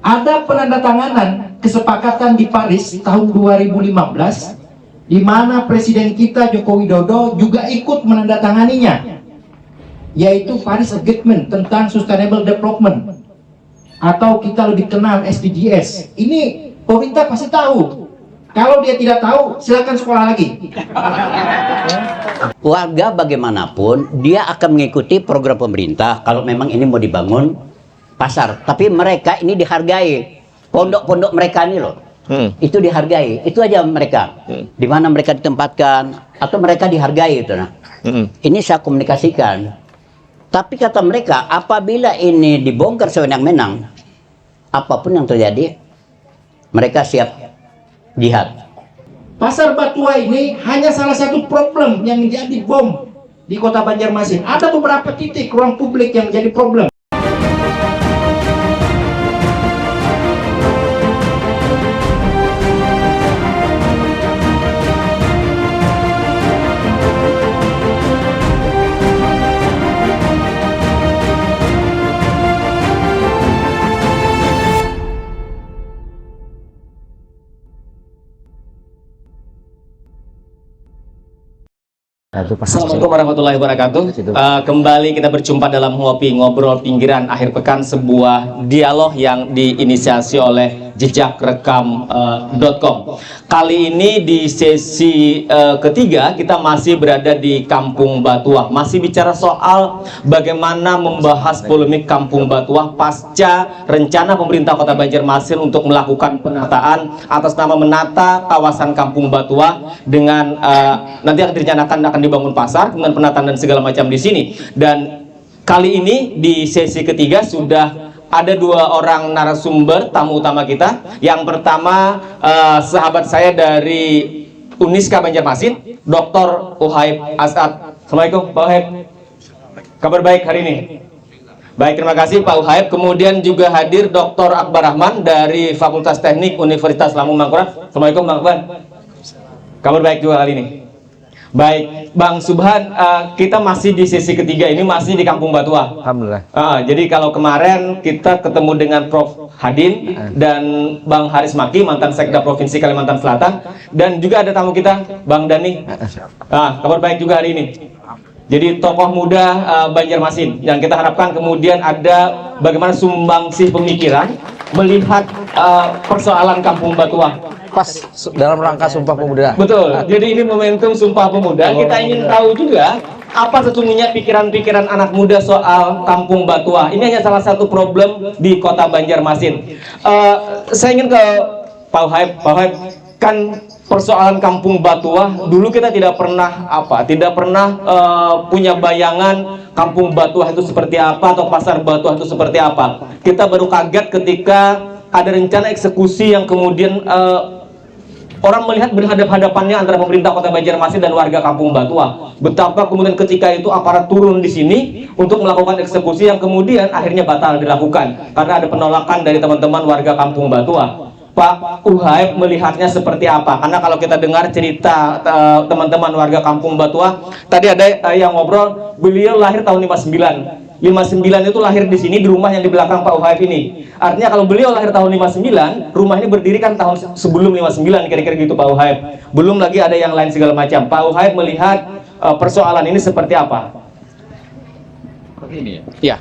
Ada penandatanganan kesepakatan di Paris tahun 2015 di mana Presiden kita Joko Widodo juga ikut menandatanganinya, yaitu Paris Agreement tentang Sustainable Development atau kita lebih kenal SDGs. Ini pemerintah pasti tahu. Kalau dia tidak tahu, silakan sekolah lagi. Warga bagaimanapun dia akan mengikuti program pemerintah kalau memang ini mau dibangun pasar. Tapi mereka ini dihargai. Pondok-pondok mereka ini loh, itu dihargai. Itu aja mereka. Di mana mereka ditempatkan atau mereka dihargai itu. Nah, ini saya komunikasikan. Tapi kata mereka, apabila ini dibongkar sewenang-wenang, apapun yang terjadi, mereka siap jihad. Pasar Batua ini hanya salah satu problem yang menjadi bom di kota Banjarmasin. Ada beberapa titik ruang publik yang menjadi problem. Assalamualaikum warahmatullahi wabarakatuh. Kembali kita berjumpa dalam Ngopi Ngobrol Pinggiran Akhir Pekan, sebuah dialog yang diinisiasi oleh jejakrekam.com. Kali ini di sesi ketiga kita masih berada di Kampung Batuah, masih bicara soal bagaimana membahas polemik Kampung Batuah pasca rencana pemerintah Kota Banjarmasin untuk melakukan penataan atas nama menata kawasan Kampung Batuah dengan nanti akan direncanakan akan dibangun pasar, kemudian penataan dan segala macam di sini. Dan kali ini di sesi ketiga sudah ada dua orang narasumber tamu utama kita. Yang pertama sahabat saya dari Uniska Banjarmasin, Dr. Uhaib As'ad. Assalamualaikum Pak Uhaib. Kabar baik hari ini? Baik, terima kasih Pak Uhaib. Kemudian juga hadir Dr. Akbar Rahman dari Fakultas Teknik Universitas Lampung Mangkurat. Assalamualaikum Bang Akbar. Kabar baik juga kali ini? Baik, Bang Subhan, kita masih di sesi ketiga ini, masih di Kampung Batuah. Alhamdulillah. Jadi kalau kemarin kita ketemu dengan Prof. Hadin dan Bang Haris Maki, mantan Sekda Provinsi Kalimantan Selatan, dan juga ada tamu kita, Bang Dani. Kabar baik juga hari ini. Jadi tokoh muda Banjarmasin yang kita harapkan kemudian ada bagaimana sumbangsih pemikiran melihat persoalan Kampung Batuah. Pas dalam rangka Sumpah Pemuda. Betul. Jadi ini momentum Sumpah Pemuda. Kita ingin tahu juga apa sesungguhnya pikiran-pikiran anak muda soal Kampung Batuah. Ini hanya salah satu problem di Kota Banjarmasin. Saya ingin ke Pak Uhaib. Pak Uhaib, kan persoalan Kampung Batuah dulu kita tidak pernah punya bayangan Kampung Batuah itu seperti apa atau Pasar Batuah itu seperti apa. Kita baru kaget ketika ada rencana eksekusi yang kemudian orang melihat berhadapan-hadapannya antara pemerintah Kota Banjarmasin dan warga Kampung Batuah. Betapa kemudian ketika itu aparat turun di sini untuk melakukan eksekusi yang kemudian akhirnya batal dilakukan karena ada penolakan dari teman-teman warga Kampung Batuah. Pak Uhaib melihatnya seperti apa? Karena kalau kita dengar cerita teman-teman warga Kampung Batuah, tadi ada yang ngobrol, beliau lahir tahun 59. 59 itu lahir di sini, di rumah yang di belakang Pak Uhaib ini. Artinya kalau beliau lahir tahun 59, rumah ini berdiri kan tahun sebelum 59, kira-kira gitu Pak Uhaib. Belum lagi ada yang lain segala macam. Pak Uhaib melihat persoalan ini seperti apa? Ini ya? Iya.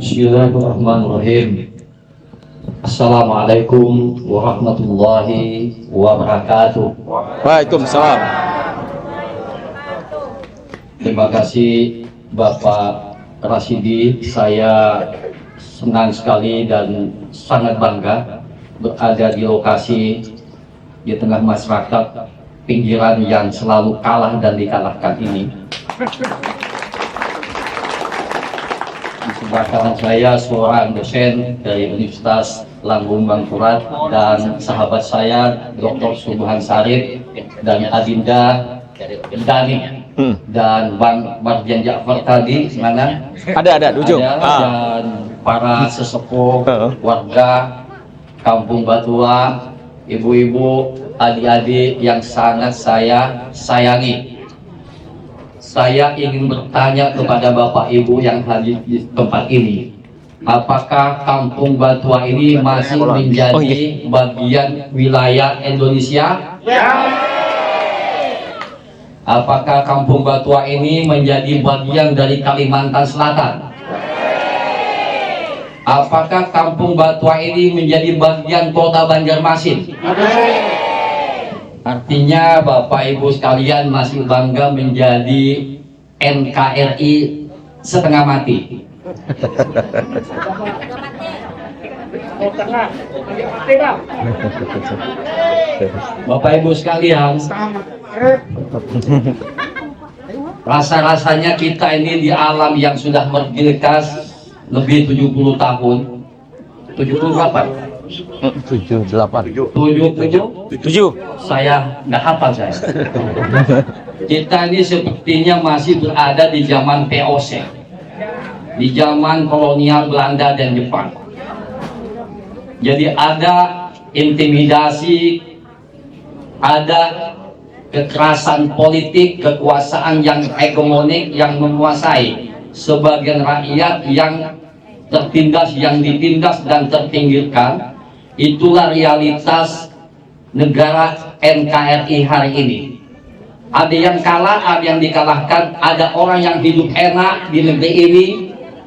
Bismillahirrahmanirrahim. Assalamualaikum warahmatullahi wabarakatuh. Waalaikumsalam. Terima kasih Bapak Rasidi. Saya senang sekali dan sangat bangga berada di lokasi di tengah masyarakat pinggiran yang selalu kalah dan dikalahkan ini. Di sebelah kanan saya seorang dosen dari Universitas Lampung Mangkurat dan sahabat saya Dr. Subhan Sarif dan Adinda Dani dan Bang Mardian Ja'far tadi mana? Ada ujung. Dan para sesepuh warga Kampung Batuah, ibu-ibu, adik-adik yang sangat saya sayangi. saya ingin bertanya kepada Bapak Ibu yang hadir di tempat ini. Apakah Kampung Batua ini masih menjadi bagian wilayah Indonesia? Apakah Kampung Batua ini menjadi bagian dari Kalimantan Selatan? Apakah Kampung Batua ini menjadi bagian Kota Banjarmasin? Artinya Bapak Ibu sekalian masih bangga menjadi NKRI setengah mati. Bapak Ibu sekalian, rasa-rasanya kita ini di alam yang sudah merdeka lebih 70 tahun. 70 berapa? 7, 8. 7. Saya nggak hafal saya. Kita ini sepertinya masih berada di zaman VOC, di zaman kolonial Belanda dan Jepang. Jadi ada intimidasi, ada kekerasan politik, kekuasaan yang hegemonik yang menguasai sebagian rakyat yang tertindas, yang ditindas dan terpinggirkan. Itulah realitas negara NKRI hari ini. Ada yang kalah, ada yang dikalahkan, ada orang yang hidup enak di negeri ini,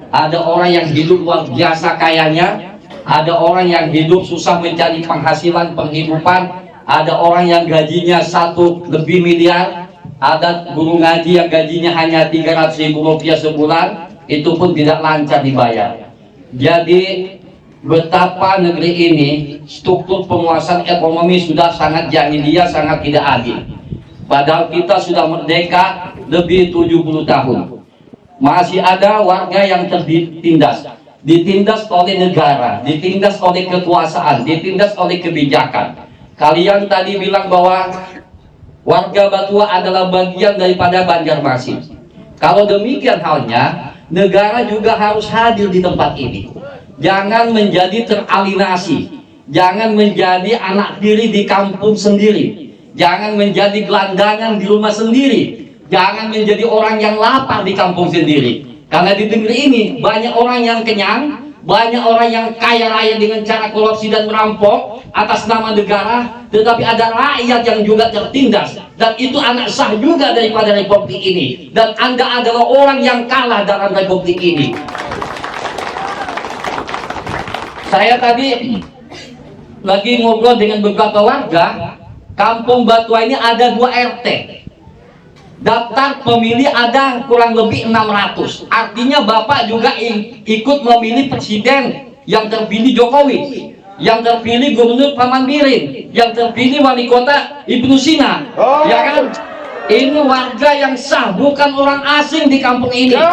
ada orang yang hidup luar biasa kayanya, ada orang yang hidup susah mencari penghasilan penghidupan, ada orang yang gajinya 1 lebih miliar, ada guru ngaji yang gajinya hanya 300.000 rupiah sebulan, itu pun tidak lancar dibayar. Jadi betapa negeri ini struktur penguasaan ekonomi sudah sangat jahiliyah, sangat tidak adil. Padahal kita sudah merdeka lebih 70 tahun. Masih ada warga yang tertindas. Ditindas oleh negara, ditindas oleh kekuasaan, ditindas oleh kebijakan. Kalian tadi bilang bahwa warga Batua adalah bagian daripada Banjarmasin. Kalau demikian halnya, negara juga harus hadir di tempat ini. Jangan menjadi teralinasi, jangan menjadi anak tiri di kampung sendiri, jangan menjadi gelandangan di rumah sendiri, jangan menjadi orang yang lapar di kampung sendiri. Karena di negeri ini banyak orang yang kenyang, banyak orang yang kaya raya dengan cara korupsi dan merampok atas nama negara, tetapi ada rakyat yang juga tertindas, dan itu anak sah juga daripada republik ini. Dan Anda adalah orang yang kalah dalam republik ini. Saya tadi lagi ngobrol dengan beberapa warga. Kampung Batua ini ada 2 RT. Daftar pemilih ada kurang lebih 600. Artinya Bapak juga ikut memilih presiden yang terpilih Jokowi, yang terpilih Gubernur Paman Birin, yang terpilih Wali Kota Ibnu Sina. Ya kan? Ini warga yang sah, bukan orang asing di kampung ini. Ya.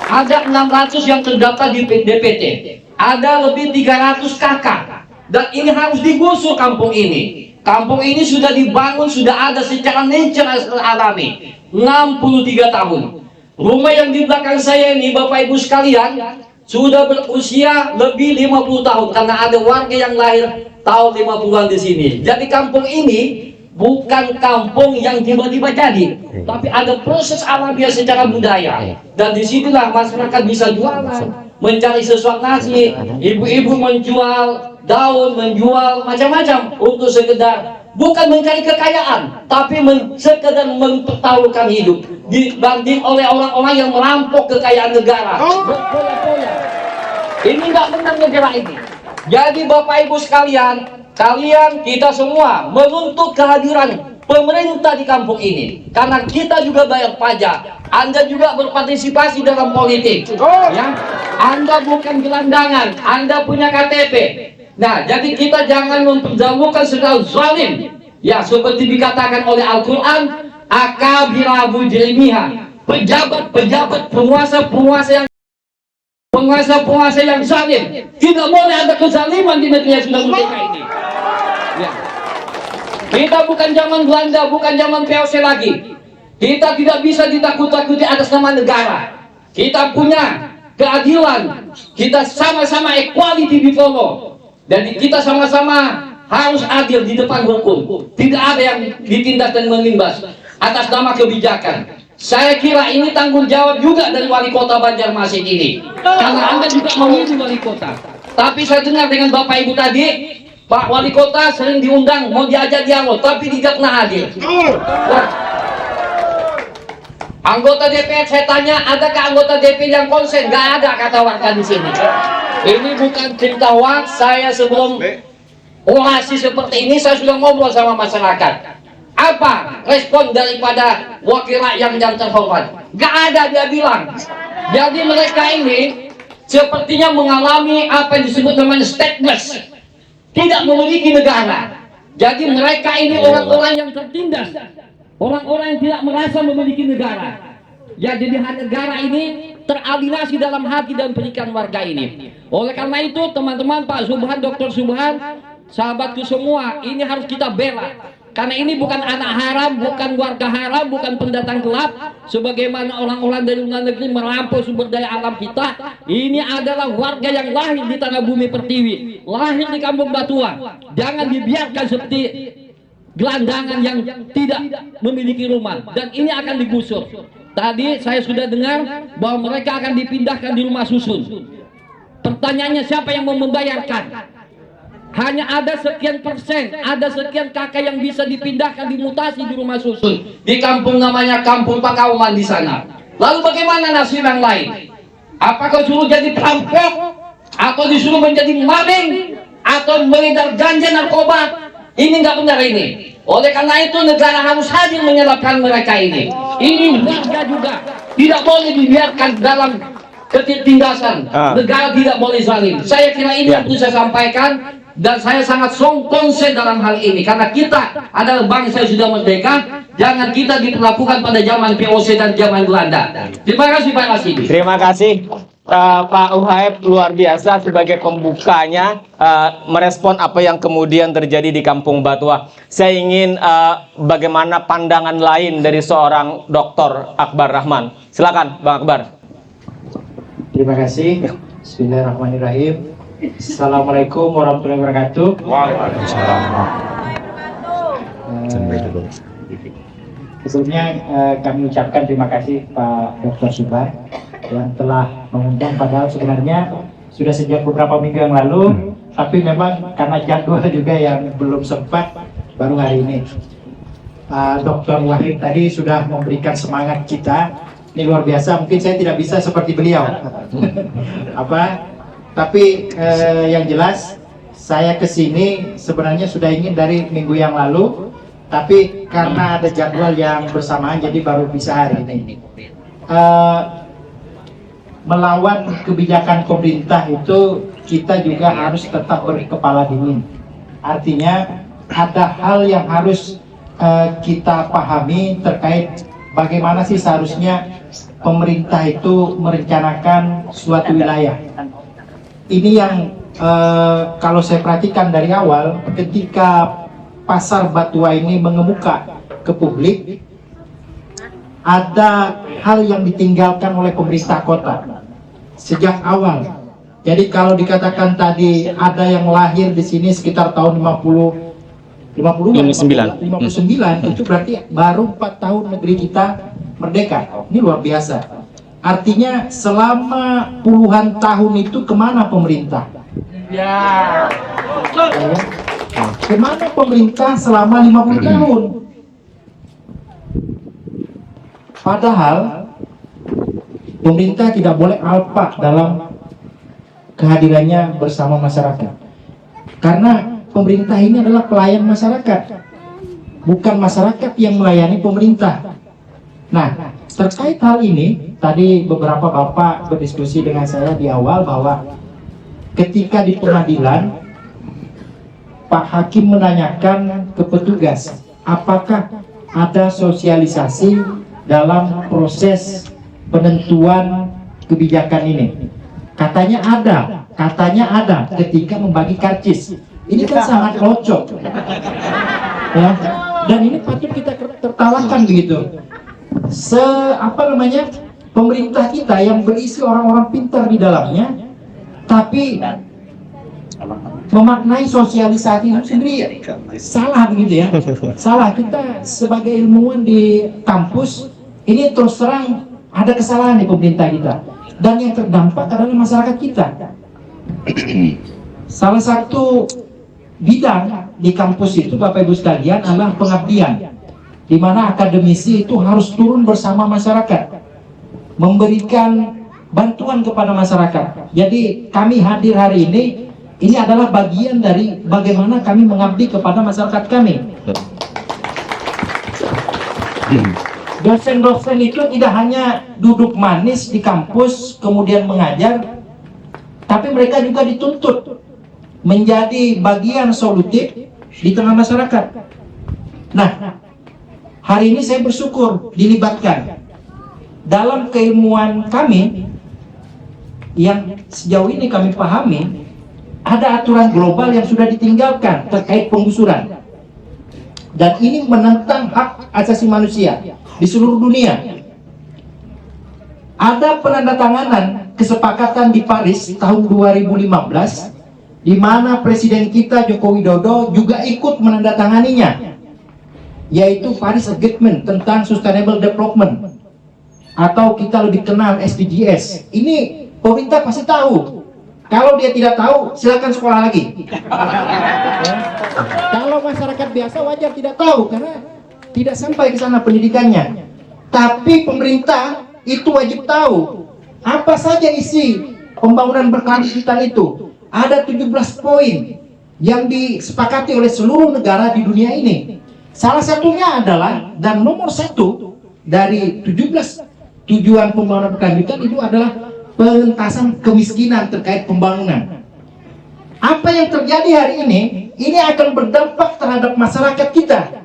Ada 600 yang terdaftar di DPT, ada lebih 300 kakak, dan ini harus digusur kampung ini. Kampung ini sudah dibangun, sudah ada secara natural alami 63 tahun. Rumah yang di belakang saya ini, Bapak Ibu sekalian, sudah berusia lebih 50 tahun karena ada warga yang lahir tahun 50-an di sini. Jadi kampung ini bukan kampung yang tiba-tiba jadi, tapi ada proses alamiah secara budaya. Dan disinilah masyarakat bisa jualan, mencari sesuatu nasi, ibu-ibu menjual daun, menjual macam-macam untuk sekedar bukan mencari kekayaan, tapi sekedar mempertaruhkan hidup dibanding oleh orang-orang yang merampok kekayaan negara. Ini nggak benar negara ini. Jadi Bapak Ibu sekalian, kalian, kita semua menuntut kehadiran pemerintah di kampung ini, karena kita juga bayar pajak. Anda juga berpartisipasi dalam politik, ya. Anda bukan gelandangan, Anda punya KTP. Nah, jadi kita jangan memperjamukan secara zalim, ya, seperti dikatakan oleh Al-Quran, akabira mujrimiha, pejabat-pejabat, penguasa yang zalim. Tidak boleh ada kezaliman di negeri yang sudah merdeka ini. Ya. Kita bukan zaman Belanda, bukan zaman VOC lagi. Kita tidak bisa ditakut-takuti atas nama negara. Kita punya keadilan. Kita sama-sama equality before law. Jadi kita sama-sama harus adil di depan hukum. Tidak ada yang ditindas dan menimbas. atas nama kebijakan. Saya kira ini tanggung jawab juga dari wali kota Banjarmasin ini, karena Anda juga memilih wali kota. Tapi saya dengar dengan Bapak Ibu tadi, Pak Wali Kota sering diundang, mau diajak dialog, tapi tidak pernah hadir. Nah, anggota DPR saya tanya, adakah anggota DPR yang konsen? Gak ada, kata warga di sini. Ini bukan cerita hoax. Saya sebelum orasi seperti ini, saya sudah ngobrol sama masyarakat. Apa respon daripada wakil rakyat yang terhormat? Gak ada, dia bilang. Jadi mereka ini sepertinya mengalami apa yang disebut namanya stateless, tidak memiliki negara. Jadi mereka ini orang-orang yang tertindas, orang-orang yang tidak merasa memiliki negara. Ya, jadi negara ini teralienasi dalam hati dan pikiran warga ini. Oleh karena itu teman-teman, Pak Subhan, Dr. Subhan, sahabatku semua, ini harus kita bela. Karena ini bukan anak haram, bukan warga haram, bukan pendatang gelap. Sebagaimana orang-orang dari luar negeri merampok sumber daya alam kita, ini adalah warga yang lahir di tanah bumi pertiwi, lahir di kampung Batuang. Jangan dibiarkan seperti gelandangan yang tidak memiliki rumah, dan ini akan digusur. Tadi saya sudah dengar bahwa mereka akan dipindahkan di rumah susun. Pertanyaannya, siapa yang mau membayarkan? Hanya ada sekian persen, ada sekian kakak yang bisa dipindahkan, dimutasi di rumah susun. Di kampung namanya Kampung Pakauman di sana. Lalu bagaimana nasib yang lain? Apakah suruh jadi perampok? Atau disuruh menjadi maling? Atau mengedar ganja narkoba? Ini nggak benar ini. Oleh karena itu negara harus hadir menyelamatkan mereka ini. Ini warga juga tidak boleh dibiarkan dalam ketertindasan. Negara tidak boleh zalim. Saya kira ini yang perlu saya sampaikan. Dan saya sangat konsen dalam hal ini, karena kita adalah bangsa yang sudah merdeka. Jangan kita diperlakukan pada zaman VOC dan zaman Belanda. Terima kasih Pak Rasidi. Terima kasih Pak Uhaib, luar biasa sebagai pembukanya merespon apa yang kemudian terjadi di Kampung Batuah. Saya ingin bagaimana pandangan lain dari seorang Dr. Akbar Rahman. Silakan Bang Akbar. Terima kasih. Bismillahirrahmanirrahim. Assalamualaikum warahmatullahi wabarakatuh. Sebelumnya kami ucapkan terima kasih Pak Dr. Subhan yang telah mengundang, padahal sebenarnya sudah sejak beberapa minggu yang lalu, tapi memang karena jadwal juga yang belum sempat, baru hari ini. Dr. Wahid tadi sudah memberikan semangat kita, ini luar biasa. Mungkin saya tidak bisa seperti beliau. Tapi yang jelas saya kesini sebenarnya sudah ingin dari minggu yang lalu, tapi karena ada jadwal yang bersamaan jadi baru bisa hari ini. Melawan kebijakan pemerintah itu kita juga harus tetap berkepala dingin. Artinya ada hal yang harus kita pahami terkait bagaimana sih seharusnya pemerintah itu merencanakan suatu wilayah. Ini yang kalau saya perhatikan dari awal, ketika pasar Batuah ini mengemuka ke publik, ada hal yang ditinggalkan oleh pemerintah kota sejak awal. Jadi kalau dikatakan tadi ada yang lahir di sini sekitar tahun 59, itu berarti baru 4 tahun negeri kita merdeka. Ini luar biasa. Artinya selama puluhan tahun itu kemana pemerintah? Ya. Kemana pemerintah selama 50 tahun? Padahal pemerintah tidak boleh alpa dalam kehadirannya bersama masyarakat. Karena pemerintah ini adalah pelayan masyarakat, bukan masyarakat yang melayani pemerintah. Nah, terkait hal ini, tadi beberapa bapak berdiskusi dengan saya di awal bahwa ketika di pengadilan Pak Hakim menanyakan ke petugas apakah ada sosialisasi dalam proses penentuan kebijakan ini. Katanya ada ketika membagi karcis. Ini kan sangat kocok, ya. Dan ini patut kita tertawakan begitu. Pemerintah kita yang berisi orang-orang pintar di dalamnya, tapi memaknai sosialisasi itu sendiri salah begitu ya. Salah. Kita sebagai ilmuwan di kampus ini terus terang ada kesalahan di pemerintah kita, dan yang terdampak adalah masyarakat kita. Salah satu bidang di kampus itu, Bapak Ibu sekalian, adalah pengabdian, di mana akademisi itu harus turun bersama masyarakat, memberikan bantuan kepada masyarakat. Jadi kami hadir hari ini adalah bagian dari bagaimana kami mengabdi kepada masyarakat kami. Dosen-dosen itu tidak hanya duduk manis di kampus kemudian mengajar, tapi mereka juga dituntut menjadi bagian solutif di tengah masyarakat. Nah, hari ini saya bersyukur dilibatkan dalam keilmuan kami yang sejauh ini kami pahami. Ada aturan global yang sudah ditinggalkan terkait penggusuran, dan ini menentang hak asasi manusia di seluruh dunia. Ada penandatanganan kesepakatan di Paris tahun 2015, di mana Presiden kita Joko Widodo juga ikut menandatanganinya, yaitu Paris Agreement tentang Sustainable Development, atau kita lebih kenal SDGs. Ini pemerintah pasti tahu. Kalau dia tidak tahu, silakan sekolah lagi. Ya. Kalau masyarakat biasa wajar tidak tahu karena tidak sampai ke sana pendidikannya. Tapi pemerintah itu wajib tahu apa saja isi pembangunan berkelanjutan itu. Ada 17 poin yang disepakati oleh seluruh negara di dunia ini. Salah satunya adalah, dan nomor 1 dari 17 tujuan pembangunan berkelanjutan itu adalah pengentasan kemiskinan terkait pembangunan. Apa yang terjadi hari ini akan berdampak terhadap masyarakat kita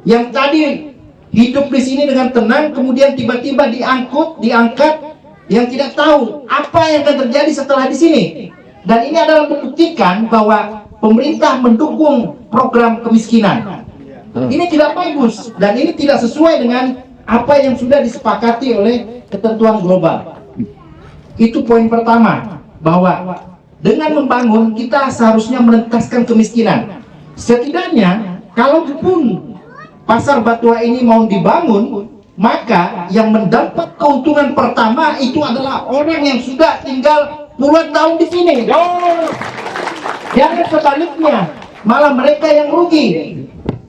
yang tadi hidup di sini dengan tenang, kemudian tiba-tiba diangkat, yang tidak tahu apa yang akan terjadi setelah di sini. Dan ini adalah membuktikan bahwa pemerintah mendukung program kemiskinan. Ini tidak bagus dan ini tidak sesuai dengan apa yang sudah disepakati oleh ketentuan global. Itu poin pertama, bahwa dengan membangun kita seharusnya menentaskan kemiskinan. Setidaknya kalaupun pasar Batuah ini mau dibangun, maka yang mendapat keuntungan pertama itu adalah orang yang sudah tinggal puluhan tahun di sini. Jangan sebaliknya, malah mereka yang rugi.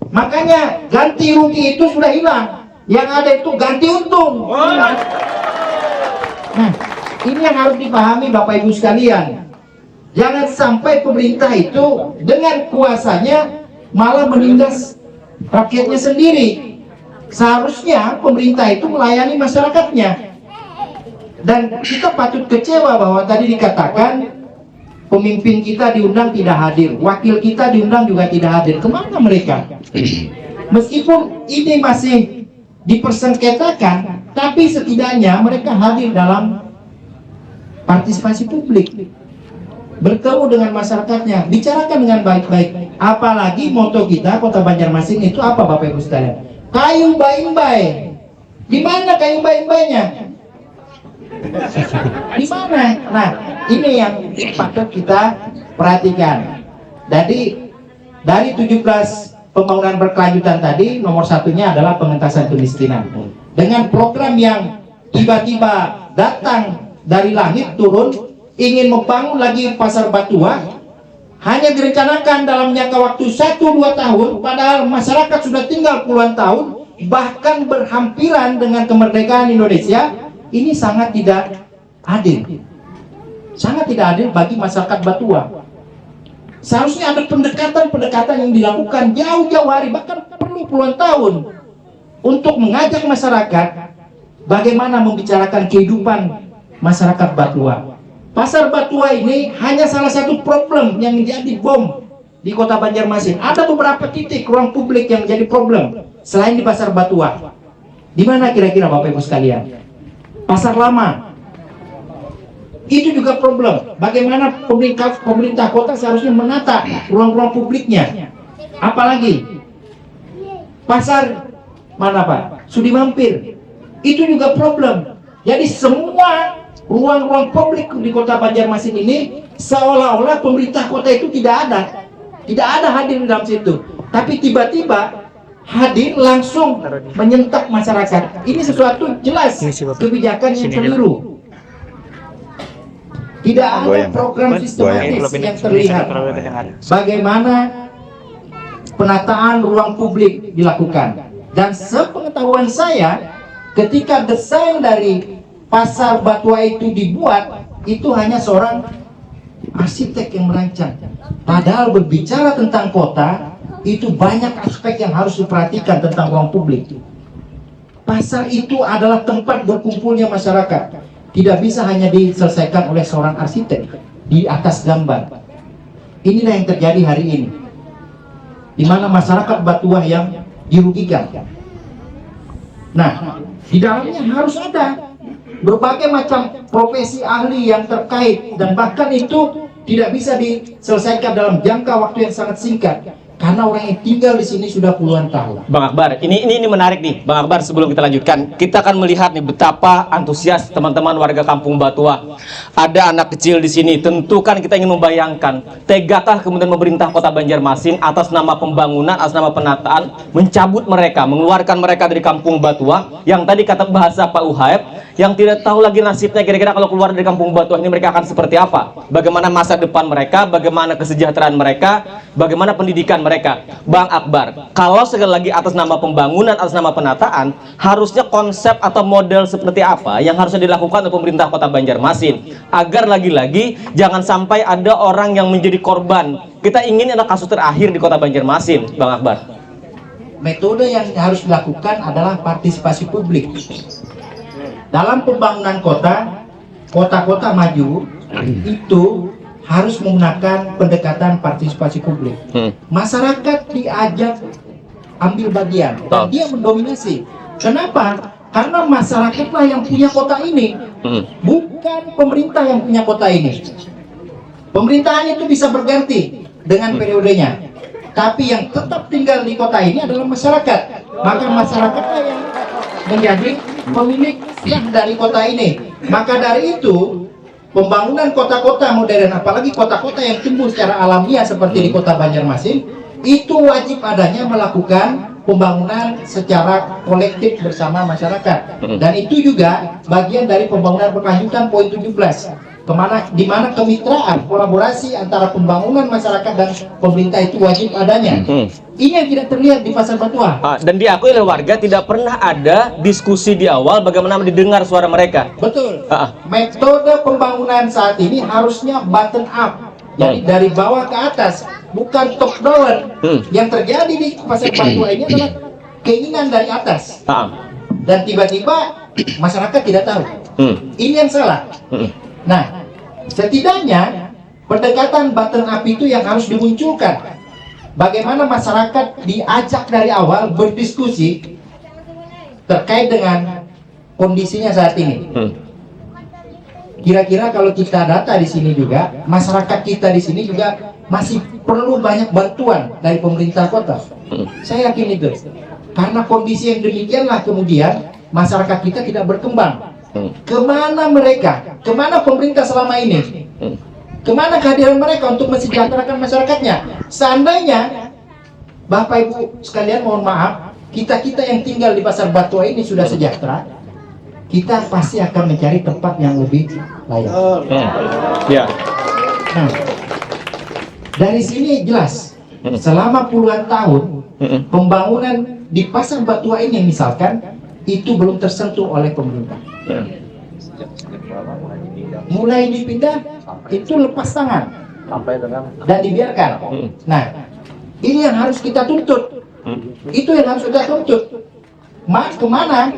Makanya ganti rugi itu sudah hilang, yang ada itu ganti untung. Nah, ini yang harus dipahami Bapak Ibu sekalian. Jangan sampai pemerintah itu dengan kuasanya malah menindas rakyatnya sendiri. Seharusnya pemerintah itu melayani masyarakatnya. Dan kita patut kecewa bahwa tadi dikatakan pemimpin kita diundang tidak hadir, wakil kita diundang juga tidak hadir. Kemana mereka? Meskipun ini masih dipersengketakan, tapi setidaknya mereka hadir dalam partisipasi publik, bertemu dengan masyarakatnya, bicarakan dengan baik-baik. Apalagi moto kita Kota Banjarmasin itu apa Bapak Ibu sekalian? Kayu baimbai. Di mana kayu baimbai-nya? Di mana? Nah, ini yang patut kita perhatikan. Jadi dari 17 pembangunan berkelanjutan tadi, nomor satunya adalah pengentasan kemiskinan. Dengan program yang tiba-tiba datang dari langit turun, ingin membangun lagi pasar Batuah, hanya direncanakan dalam jangka waktu 1-2 tahun, padahal masyarakat sudah tinggal puluhan tahun, bahkan berhampiran dengan kemerdekaan Indonesia. Ini sangat tidak adil, sangat tidak adil bagi masyarakat Batuah. Seharusnya ada pendekatan-pendekatan yang dilakukan jauh-jauh hari, bahkan perlu puluhan tahun, untuk mengajak masyarakat bagaimana membicarakan kehidupan masyarakat Batuah. Pasar Batuah ini hanya salah satu problem yang menjadi bom di Kota Banjarmasin. Ada beberapa titik ruang publik yang menjadi problem selain di Pasar Batuah. Di mana kira-kira Bapak Ibu sekalian? Pasar Lama itu juga problem. Bagaimana pemerintah kota seharusnya menata ruang-ruang publiknya. Apalagi pasar mana Pak? Sudi Mampir itu juga problem. Jadi semua ruang-ruang publik di Kota Banjarmasin ini seolah-olah pemerintah kota itu tidak ada hadir di dalam situ, tapi tiba-tiba hadir langsung menyentak masyarakat. Ini sesuatu jelas kebijakan yang keliru. Tidak ada program sistematis yang terlihat bagaimana penataan ruang publik dilakukan. Dan sepengetahuan saya, ketika desain dari pasar Batua itu dibuat, itu hanya seorang arsitek yang merancang. Padahal berbicara tentang kota, itu banyak aspek yang harus diperhatikan tentang ruang publik. Pasar itu adalah tempat berkumpulnya masyarakat. Tidak bisa hanya diselesaikan oleh seorang arsitek di atas gambar. Inilah yang terjadi hari ini, di mana masyarakat Batuah yang dirugikan. Nah, di dalamnya harus ada berbagai macam profesi ahli yang terkait, dan bahkan itu tidak bisa diselesaikan dalam jangka waktu yang sangat singkat karena orang yang tinggal di sini sudah puluhan tahun. Bang Akbar, ini menarik nih, Bang Akbar. Sebelum kita lanjutkan, kita akan melihat nih betapa antusias teman-teman warga Kampung Batuah. Ada anak kecil di sini. Tentu kan kita ingin membayangkan, tegakah kemudian pemerintah Kota Banjarmasin atas nama pembangunan, atas nama penataan, mencabut mereka, mengeluarkan mereka dari Kampung Batuah, yang tadi kata bahasa Pak Uhaib, yang tidak tahu lagi nasibnya kira-kira kalau keluar dari Kampung Batuah ini mereka akan seperti apa, bagaimana masa depan mereka, bagaimana kesejahteraan mereka, bagaimana pendidikan mereka. Bang Akbar, kalau sekali lagi atas nama pembangunan, atas nama penataan, harusnya konsep atau model seperti apa yang harusnya dilakukan oleh pemerintah Kota Banjarmasin agar lagi-lagi jangan sampai ada orang yang menjadi korban. Kita ingin ada kasus terakhir di Kota Banjarmasin, Bang Akbar. Metode yang harus dilakukan adalah partisipasi publik. Dalam pembangunan kota-kota maju itu harus menggunakan pendekatan partisipasi publik. Masyarakat diajak ambil bagian dan dia mendominasi. Kenapa? Karena masyarakatlah yang punya kota ini, bukan pemerintah yang punya kota ini. Pemerintahan itu bisa berganti dengan periodenya, tapi yang tetap tinggal di kota ini adalah masyarakat. Maka masyarakatlah yang menjadi pemilik sah dari kota ini. Maka dari itu, pembangunan kota-kota modern, apalagi kota-kota yang tumbuh secara alamiah seperti di Kota Banjarmasin, itu wajib adanya melakukan pembangunan secara kolektif bersama masyarakat. Dan itu juga bagian dari pembangunan berkelanjutan poin 17, di mana kemitraan, kolaborasi antara pembangunan masyarakat dan pemerintah itu wajib adanya. Ini yang tidak terlihat di Pasar Batuah. Dan diakui oleh warga tidak pernah ada diskusi di awal bagaimana didengar suara mereka. Betul. Metode pembangunan saat ini harusnya bottom up, jadi dari bawah ke atas, bukan top down. Yang terjadi di Pasar Batuah ini adalah keinginan dari atas, dan tiba-tiba masyarakat tidak tahu. Ini yang salah. Nah, setidaknya pendekatan bottom up itu yang harus dimunculkan. Bagaimana masyarakat diajak dari awal berdiskusi terkait dengan kondisinya saat ini. Kira-kira kalau kita data di sini juga, masyarakat kita di sini juga masih perlu banyak bantuan dari pemerintah kota. Saya yakin itu. Karena kondisi yang demikianlah kemudian masyarakat kita tidak berkembang. Kemana mereka? Kemana pemerintah selama ini? Kemana kehadiran mereka untuk mensejahterakan masyarakatnya? Seandainya Bapak Ibu sekalian, mohon maaf, kita yang tinggal di Pasar Batuah ini sudah sejahtera, kita pasti akan mencari tempat yang lebih layak. Nah, dari sini jelas, selama puluhan tahun pembangunan di Pasar Batuah ini misalkan itu belum tersentuh oleh pemerintah. Mulai dipindah itu lepas tangan dan dibiarkan. Nah, ini yang harus kita tuntut. Itu yang harus kita tuntut. Kemana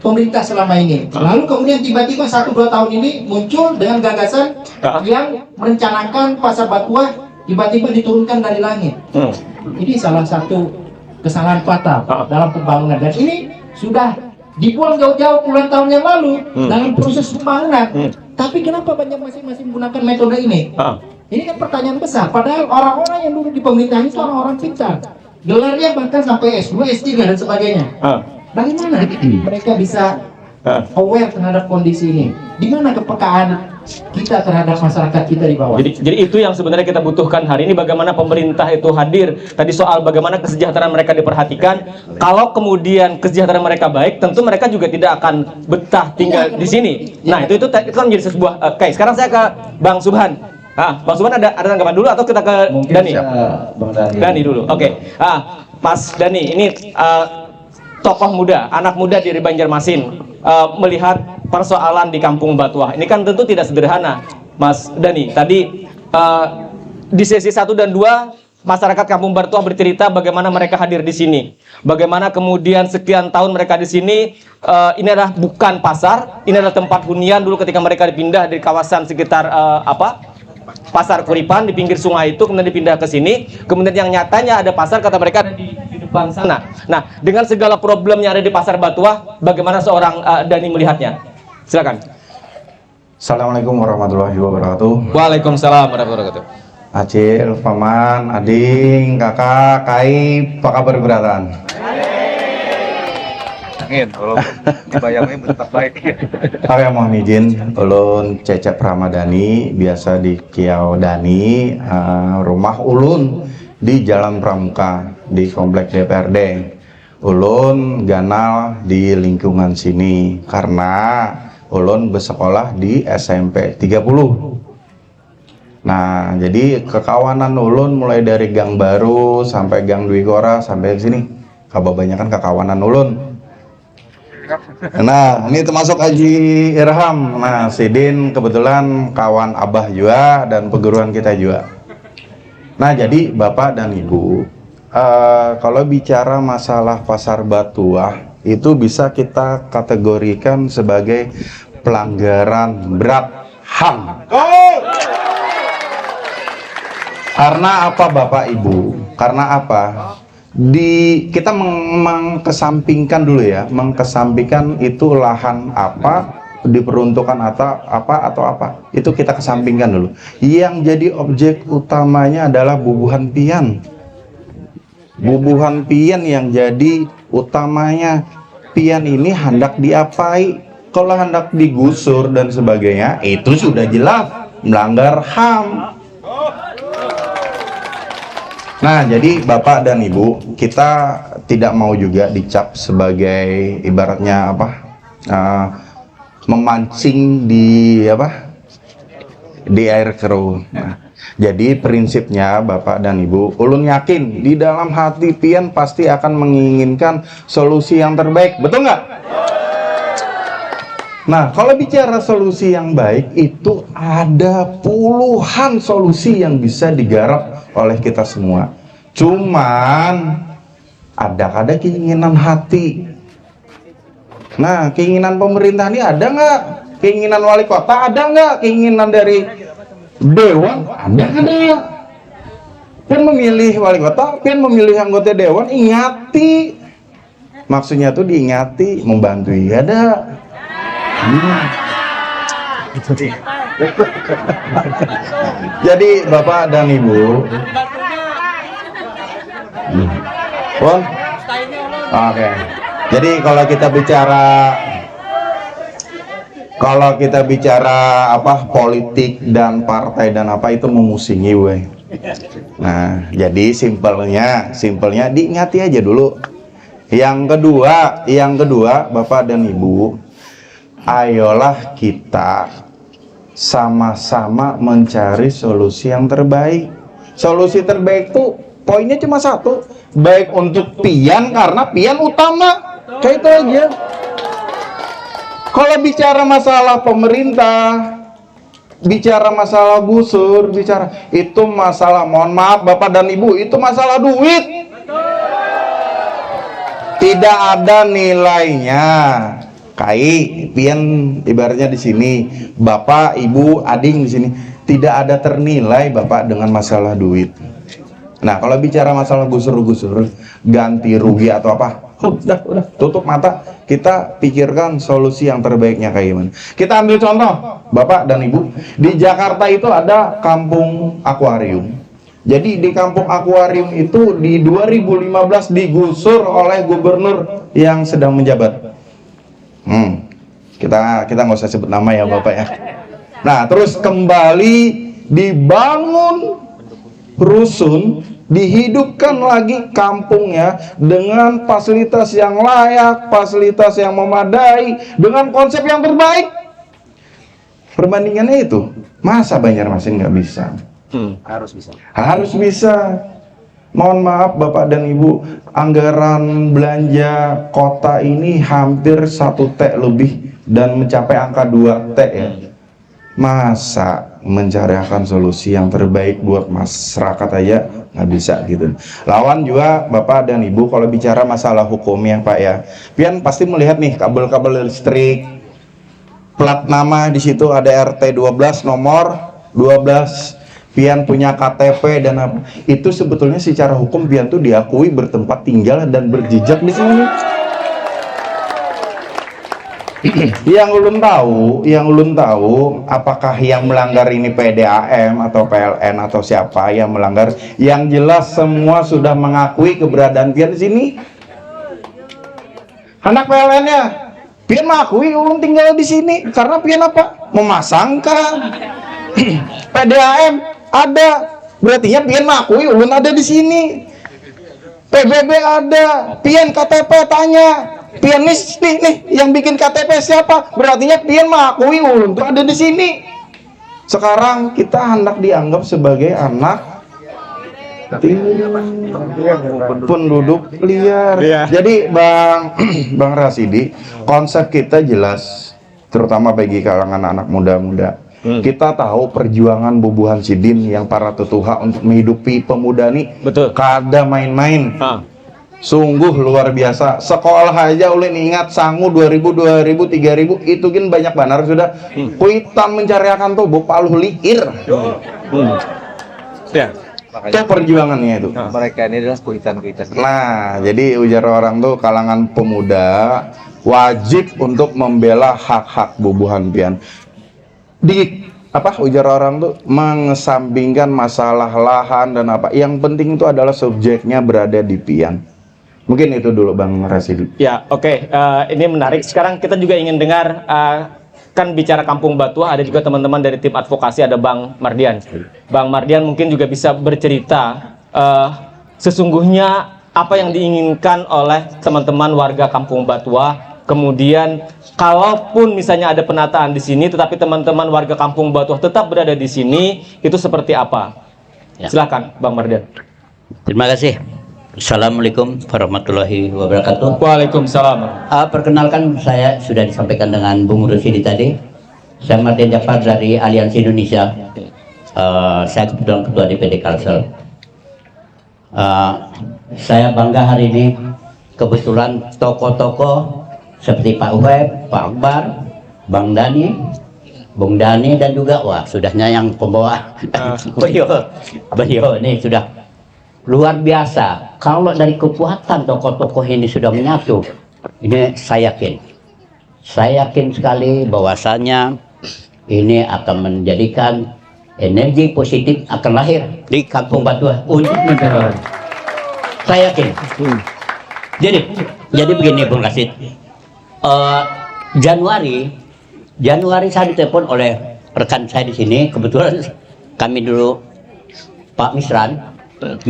pemerintah selama ini? Lalu kemudian tiba-tiba 1-2 tahun ini muncul dengan gagasan yang merencanakan Pasar Batuah tiba-tiba diturunkan dari langit. Ini salah satu kesalahan fatal dalam pembangunan, dan ini sudah dibuang jauh-jauh puluhan tahun yang lalu dalam proses pembangunan. Tapi kenapa Banjarmasin masih menggunakan metode ini? Ini kan pertanyaan besar. Padahal orang-orang yang dulu di pemerintahan itu orang-orang pintar. Gelarnya bahkan sampai S2, S3 dan sebagainya. Bagaimana mereka bisa aware terhadap kondisi ini. Di mana kepekaan kita terhadap masyarakat kita di bawah? Jadi itu yang sebenarnya kita butuhkan hari ini, bagaimana pemerintah itu hadir. Tadi soal bagaimana kesejahteraan mereka diperhatikan. Kalau kemudian kesejahteraan mereka baik, tentu mereka juga tidak akan betah tinggal di sini. Nah, itu kan menjadi sebuah case. Sekarang saya ke Bang Subhan. Bang Subhan ada tanggapan dulu atau kita ke Dani? Bang Dani. Dani dulu. Oke. Mas Dani, ini tokoh muda, anak muda dari Banjarmasin, melihat persoalan di Kampung Batuah. Ini kan tentu tidak sederhana, Mas Dani. Tadi di sesi 1 dan 2, masyarakat Kampung Batuah bercerita bagaimana mereka hadir di sini. Bagaimana kemudian sekian tahun mereka di sini, ini adalah bukan pasar, ini adalah tempat hunian dulu ketika mereka dipindah dari kawasan sekitar Pasar Kuripan di pinggir sungai itu, kemudian dipindah ke sini. Kemudian yang nyatanya ada pasar, kata mereka ada di depan sana. Nah, dengan segala problem yang ada di Pasar Batuah, bagaimana seorang Dani melihatnya? Silakan. Assalamualaikum warahmatullahi wabarakatuh. Waalaikumsalam warahmatullahi wabarakatuh. Acil, paman, ading, kakak, kai, apa kabar beratan? Angin, kalau dibayangin tetap baik. Oke, mohon izin, ulun Cecep Ramadhani, biasa di Kiau Dani, rumah ulun di Jalan Pramuka di Komplek DPRD. Ulun ganal di lingkungan sini karena ulun bersekolah di SMP 30. Nah, jadi kekawanan ulun mulai dari Gang Baru sampai Gang Dwi Kora sampai ke sini. Kebanyakan kekawanan ulun. Nah, ini termasuk Haji Irham. Nah, Sidin kebetulan kawan Abah juga dan perguruan kita juga. Nah, jadi Bapak dan Ibu, kalau bicara masalah Pasar Batuah, itu bisa kita kategorikan sebagai pelanggaran berat HAM. Karena apa Bapak Ibu? Karena apa? Kita mengkesampingkan dulu ya, mengkesampingkan itu lahan apa, diperuntukkan atau apa, itu kita kesampingkan dulu. Yang jadi objek utamanya adalah bubuhan pian. Bubuhan pian yang jadi utamanya. Pian ini hendak diapai? Kalau hendak digusur dan sebagainya, itu sudah jelas melanggar HAM. Nah, jadi Bapak dan Ibu, kita tidak mau juga dicap sebagai ibaratnya memancing di air keruh. Nah, jadi prinsipnya Bapak dan Ibu, ulun yakin di dalam hati pian pasti akan menginginkan solusi yang terbaik, betul nggak? Nah, kalau bicara solusi yang baik, itu ada puluhan solusi yang bisa digarap oleh kita semua. Cuman ada keinginan hati. Nah, keinginan pemerintah ini ada nggak? Keinginan wali kota ada nggak? Keinginan dari dewan ada nggak? Pengen memilih wali kota, pengen memilih anggota dewan, ingati. Maksudnya tuh diingati, membantu ada. Jadi Bapak dan Ibu, oke. Jadi kalau kita bicara politik dan partai dan apa itu memusingi, weh. Nah, jadi simpelnya diingati aja dulu. Yang kedua, Bapak dan Ibu, ayolah kita sama-sama mencari solusi yang terbaik. Solusi terbaik tuh poinnya cuma satu, baik untuk pian karena pian utama. Kayak itu aja. Kalau bicara masalah pemerintah, bicara masalah gusur, itu masalah, mohon maaf Bapak dan Ibu, itu masalah duit. Tidak ada nilainya. Pian ibaratnya di sini, Bapak, Ibu, ading di sini, tidak ada ternilai Bapak dengan masalah duit. Nah, kalau bicara masalah gusur-gusur, ganti rugi atau apa, udah tutup mata, kita pikirkan solusi yang terbaiknya kayak gimana. Kita ambil contoh, Bapak dan Ibu, di Jakarta itu ada kampung akuarium. Jadi di kampung akuarium itu di 2015 digusur oleh gubernur yang sedang menjabat. kita nggak usah sebut nama ya Bapak ya. Nah, terus kembali dibangun rusun, dihidupkan lagi kampungnya dengan fasilitas yang layak, fasilitas yang memadai, dengan konsep yang terbaik. Perbandingannya itu, masa Banjarmasin nggak bisa? Harus bisa. Harus bisa. Mohon maaf Bapak dan Ibu, anggaran belanja kota ini hampir 1 T lebih dan mencapai angka 2 T ya. Masa mencarikan solusi yang terbaik buat masyarakat aja nggak bisa gitu. Lawan juga Bapak dan Ibu kalau bicara masalah hukumnya Pak ya, pian pasti melihat nih kabel-kabel listrik, plat nama di situ ada RT 12 nomor 12, pian punya KTP dan apa. Itu sebetulnya secara hukum pian tuh diakui bertempat tinggal dan berjejak di sini. yang ulun tahu apakah yang melanggar ini PDAM atau PLN atau siapa yang melanggar, yang jelas semua sudah mengakui keberadaan pian di sini. Anak PLN-nya pian mengakui ulun tinggal di sini karena pian apa? Memasangkan. PDAM ada, berarti pian mengakui ulun ada di sini. PBB ada, pian KTP tanya, pian nih yang bikin KTP siapa? Berarti pian mengakui ulun tuh ada di sini. Sekarang kita hendak dianggap sebagai anak penduduk liar. Jadi Bang Rasidi, konsep kita jelas, terutama bagi kalangan anak muda-muda. Kita tahu perjuangan Bubuhan Sidin yang para tetuha untuk menghidupi pemuda nih. Betul. Kada main-main. Sungguh luar biasa. Sekolah aja ulin ingat sangu 2000, 3000 itu kan banyak banar sudah. Kuitan mencariakan tuh paluh liir. Ya. Itu perjuangannya itu. Mereka ini adalah kuitan-kuitan. Nah, jadi ujar orang tuh kalangan pemuda wajib untuk membela hak-hak Bubuhan pian. Di apa ujar orang tuh mengesampingkan masalah lahan dan apa. Yang penting itu adalah subjeknya berada di pian. Mungkin itu dulu Bang Rasidi. Ya, oke. Ini menarik. Sekarang kita juga ingin dengar, kan bicara Kampung Batuah, ada juga teman-teman dari tim advokasi, ada Bang Mardian. Bang Mardian mungkin juga bisa bercerita sesungguhnya apa yang diinginkan oleh teman-teman warga Kampung Batuah. Kemudian kalaupun misalnya ada penataan di sini, tetapi teman-teman warga Kampung Batuah tetap berada di sini, itu seperti apa? Ya. Silakan Bang Mardian. Terima kasih. Assalamualaikum warahmatullahi wabarakatuh. Waalaikumsalam. Perkenalkan, saya sudah disampaikan dengan Bung Rusidi tadi. Saya Mardian Jafar dari Aliansi Indonesia. Saya kebetulan ketua DPD Kalsel. Saya bangga hari ini kebetulan tokoh-tokoh seperti Pak Uweb, Pak Akbar, Bang Dani, Bung Dani, dan juga wah sudahnya yang pembawa beliau ini sudah luar biasa. Kalau dari kekuatan tokoh-tokoh ini sudah menyatu, ini saya yakin sekali bahwasanya ini akan menjadikan energi positif akan lahir di Kampung Batuah untuk negara. Saya yakin. Jadi begini Bung Rasid. Januari saya ditelepon oleh rekan saya di sini, kebetulan kami dulu Pak Misran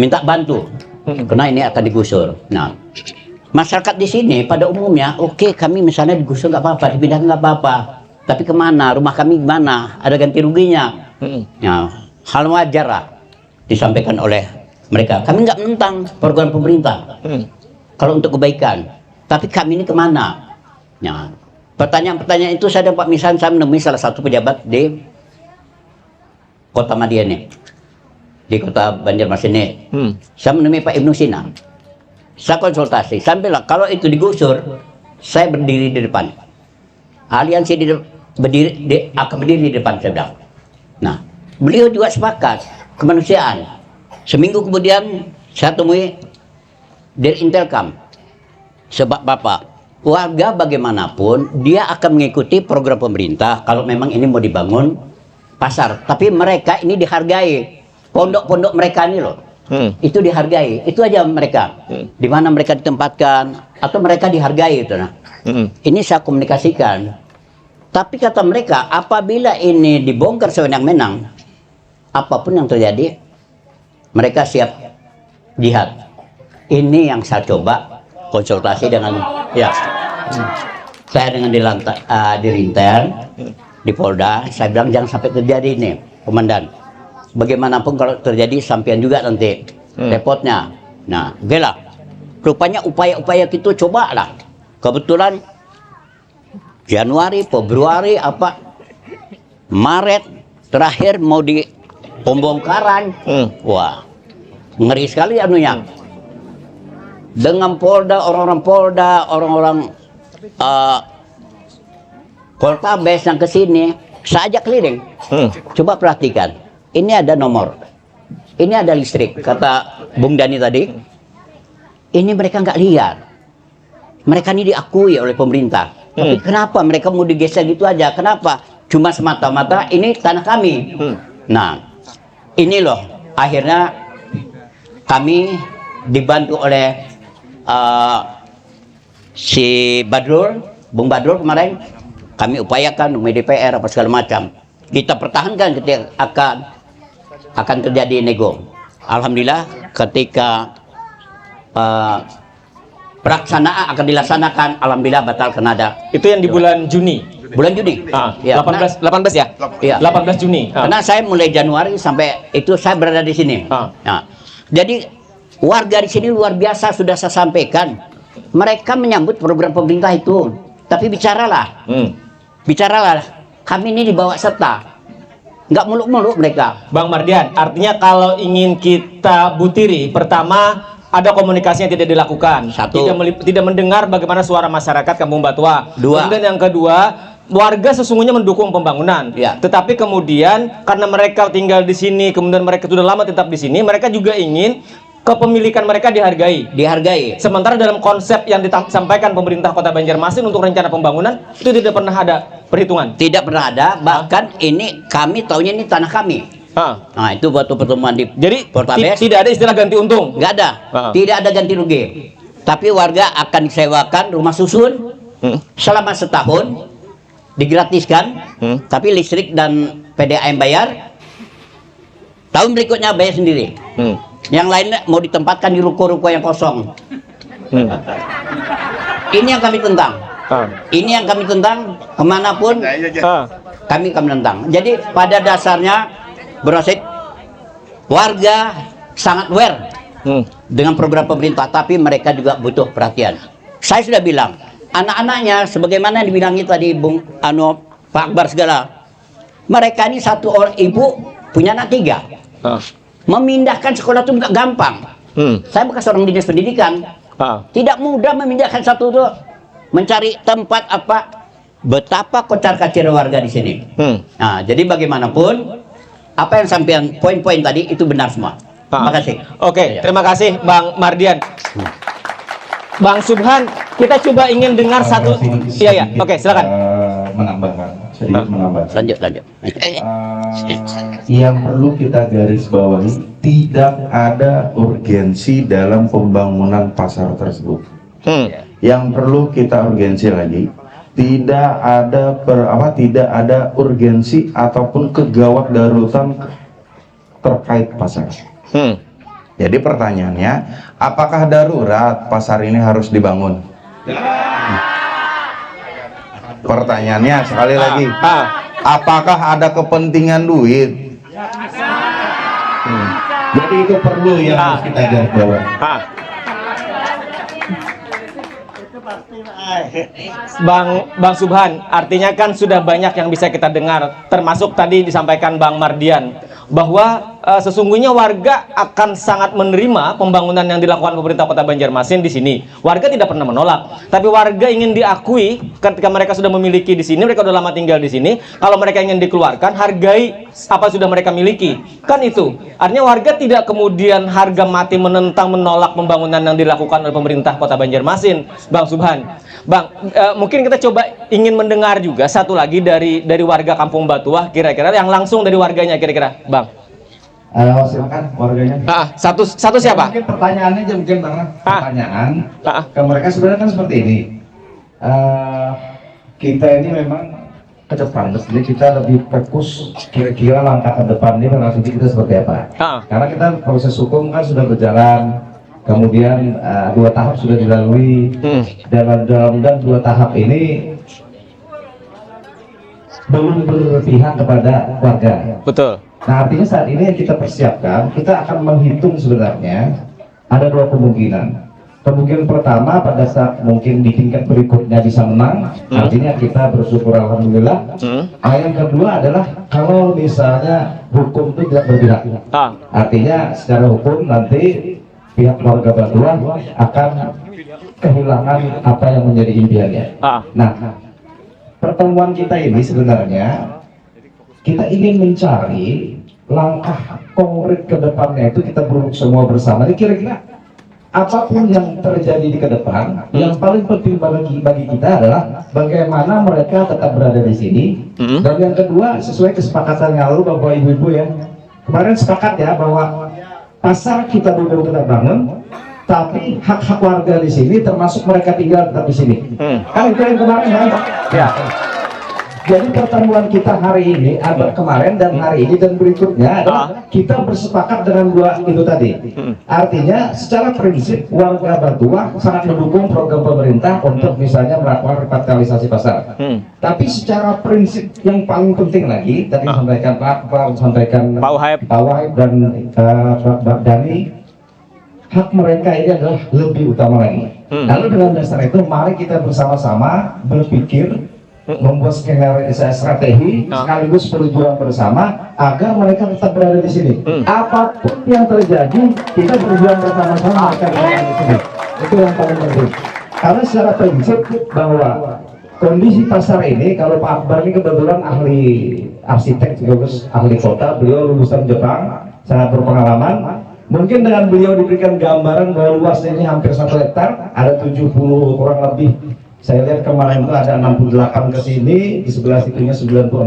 minta bantu karena ini akan digusur. Nah, masyarakat di sini pada umumnya oke, kami misalnya digusur nggak apa-apa, dipindah nggak apa-apa, tapi kemana, rumah kami gimana, ada ganti ruginya. Nah, hal wajar lah disampaikan oleh mereka. Kami nggak menentang program pemerintah kalau untuk kebaikan, tapi kami ini kemana? Nah, pertanyaan-pertanyaan itu saya dan Pak Misan, saya menemui salah satu pejabat di Kota Madiun, di Kota Banjarmasin ini. Saya menemui Pak Ibnu Sina. Saya konsultasi, saya bilang kalau itu digusur, saya berdiri di depan. Aliansi akan berdiri di depan, saya bilang. Nah, beliau juga sepakat kemanusiaan. Seminggu kemudian saya temui dari Intelkam, sebab Bapak warga bagaimanapun dia akan mengikuti program pemerintah kalau memang ini mau dibangun pasar, tapi mereka ini dihargai, pondok-pondok mereka ini loh, itu dihargai, itu aja mereka, di mana mereka ditempatkan atau mereka dihargai itu. Nah, ini saya komunikasikan Tapi kata mereka, apabila ini dibongkar sewenang-wenang, apapun yang terjadi, mereka siap jihad. Ini yang saya coba konsultasi dengan ya. Saya dengan di Rinter, di Polda, saya bilang jangan sampai terjadi ini, Komandan. Bagaimanapun kalau terjadi sampean juga nanti repotnya. Nah, oke lah. Rupanya upaya-upaya kita coba lah. Kebetulan Januari, Februari, Maret terakhir mau di pembongkaran. Wah, ngeri sekali anunya. Dengan Polda, orang-orang Poltabes yang kesini, saya ajak keliling. Coba perhatikan, ini ada nomor, ini ada listrik. Kata Bung Dani tadi, ini mereka nggak lihat. Mereka ini diakui oleh pemerintah. Tapi kenapa mereka mau digeser gitu aja? Kenapa? Cuma semata-mata ini tanah kami. Nah, ini loh, akhirnya kami dibantu oleh si Badrul, Bung Badrul kemarin, kami upayakan di DPR apa segala macam. Kita pertahankan ketika akan terjadi nego. Alhamdulillah ketika pelaksanaan akan dilaksanakan, alhamdulillah batal Kanada. Itu yang di bulan Juni. Bulan Juni. Ya, 18 ya? Iya. 18 Juni. Karena saya mulai Januari sampai itu saya berada di sini. Nah, jadi warga di sini luar biasa, sudah saya sampaikan. Mereka menyambut program pemerintah itu. Tapi bicaralah. Bicaralah. Kami ini dibawa serta. Nggak muluk-muluk mereka. Bang Mardian, artinya kalau ingin kita butiri, pertama ada komunikasi yang tidak dilakukan. Satu. Tidak mendengar bagaimana suara masyarakat Kampung Batuah. Dua. Kemudian yang kedua, warga sesungguhnya mendukung pembangunan. Ya. Tetapi kemudian karena mereka tinggal di sini, kemudian mereka sudah lama tetap di sini, mereka juga ingin kepemilikan mereka dihargai. Dihargai. Sementara dalam konsep yang disampaikan pemerintah Kota Banjarmasin untuk rencana pembangunan itu tidak pernah ada perhitungan. Tidak pernah ada. Bahkan ini kami taunya ini tanah kami. Nah, itu waktu pertemuan di Jadi Poltabes. tidak ada istilah ganti untung. Nggak ada. Tidak ada ganti rugi. Tapi warga akan disewakan rumah susun selama setahun, digratiskan. Tapi listrik dan PDAM bayar. Tahun berikutnya bayar sendiri. Yang lainnya mau ditempatkan di ruko-ruko yang kosong. Ini yang kami tentang. Ini yang kami tentang, kemanapun kami tentang. Jadi pada dasarnya Berasid, warga sangat aware dengan program pemerintah, tapi mereka juga butuh perhatian. Saya sudah bilang, anak-anaknya sebagaimana yang dibilangi tadi Bung Pak Akbar segala, mereka ini satu orang ibu punya anak 3. Memindahkan sekolah itu nggak gampang. Saya bekas orang dinas pendidikan, tidak mudah memindahkan satu itu, mencari tempat betapa kocar-kacir warga di sini. Nah, jadi bagaimanapun apa yang sampean poin-poin tadi itu benar semua. Terima kasih. Oke, terima kasih Bang Mardian. Bang Subhan, kita coba ingin dengar satu. Iya ya. Oke, silakan. Menambahkan, sedikit menambah. Lanjut. Yang perlu kita garis bawahi, tidak ada urgensi dalam pembangunan pasar tersebut. Yang perlu kita urgensi lagi, tidak ada urgensi ataupun kegawat daruratan terkait pasar. Jadi pertanyaannya, apakah darurat pasar ini harus dibangun? Pertanyaannya sekali lagi, apakah ada kepentingan duit? Jadi itu perlu yang harus kita garis bawahi. Bang Subhan, artinya kan sudah banyak yang bisa kita dengar, termasuk tadi disampaikan Bang Mardian, bahwa sesungguhnya warga akan sangat menerima pembangunan yang dilakukan pemerintah Kota Banjarmasin di sini. Warga tidak pernah menolak, tapi warga ingin diakui ketika mereka sudah memiliki di sini, mereka sudah lama tinggal di sini. Kalau mereka ingin dikeluarkan, hargai apa sudah mereka miliki. Kan itu. Artinya warga tidak kemudian harga mati menentang, menolak pembangunan yang dilakukan oleh pemerintah Kota Banjarmasin, Bang Subhan. Bang, mungkin kita coba ingin mendengar juga satu lagi dari warga Kampung Batuah, kira-kira yang langsung dari warganya, kira-kira, Bang. Silakan warganya. Satu siapa? Mungkin pertanyaannya aja mungkin pertanyaan ke mereka sebenarnya kan seperti ini. Kita ini memang ke depan, jadi kita lebih fokus kira-kira langkah ke depan ini relasi kita seperti apa. Karena kita proses hukum kan sudah berjalan, kemudian 2 tahap sudah dilalui, dan dalam 2 tahap ini belum berpihak kepada warga. Betul. Nah, artinya saat ini yang kita persiapkan, kita akan menghitung sebenarnya ada 2 kemungkinan. Kemungkinan pertama pada saat mungkin di tingkat berikutnya bisa menang, artinya kita bersyukur alhamdulillah. Yang kedua adalah kalau misalnya hukum itu tidak berpihak, artinya secara hukum nanti pihak warga Batuah akan kehilangan apa yang menjadi impiannya. Nah, pertemuan kita ini sebenarnya kita ingin mencari langkah konkret ke depannya, itu kita buruk semua bersama. Jadi kira-kira apapun yang terjadi di ke depan, yang paling penting bagi kita adalah bagaimana mereka tetap berada di sini. Dan yang kedua, sesuai kesepakatan yang lalu Bapak Ibu-ibu ya, kemarin sepakat ya bahwa pasar kita dulu kita bangun, tapi hak-hak warga di sini termasuk mereka tinggal tetap di sini. Kan itu yang kemarin kan? Ya. Jadi pertemuan kita hari ini, ada kemarin dan hari ini dan berikutnya adalah kita bersepakat dengan 2 itu tadi. Artinya secara prinsip warga Batuah sangat mendukung program pemerintah untuk misalnya melakukan revitalisasi pasar. Tapi secara prinsip yang paling penting lagi tadi sampaikan Pak sampaikan Pak Wahib dan Pak Dani, hak mereka ini adalah lebih utama lagi. Lalu dengan dasar itu mari kita bersama-sama berpikir membuat skenario strategi sekaligus perjuangan bersama agar mereka tetap berada di sini. Apapun yang terjadi, kita berjuang bersama-sama agar mereka di sini. Itu yang paling penting. Karena secara prinsip bahwa kondisi pasar ini, kalau Pak Akbar ini kebetulan ahli arsitek sekaligus ahli kota, beliau lulusan Jepang, sangat berpengalaman. Mungkin dengan beliau diberikan gambaran bahwa luasnya ini hampir 1 hektar, ada 70 kurang lebih. Saya lihat kemarin itu ada 68 ke sini, di sebelah situnya 96.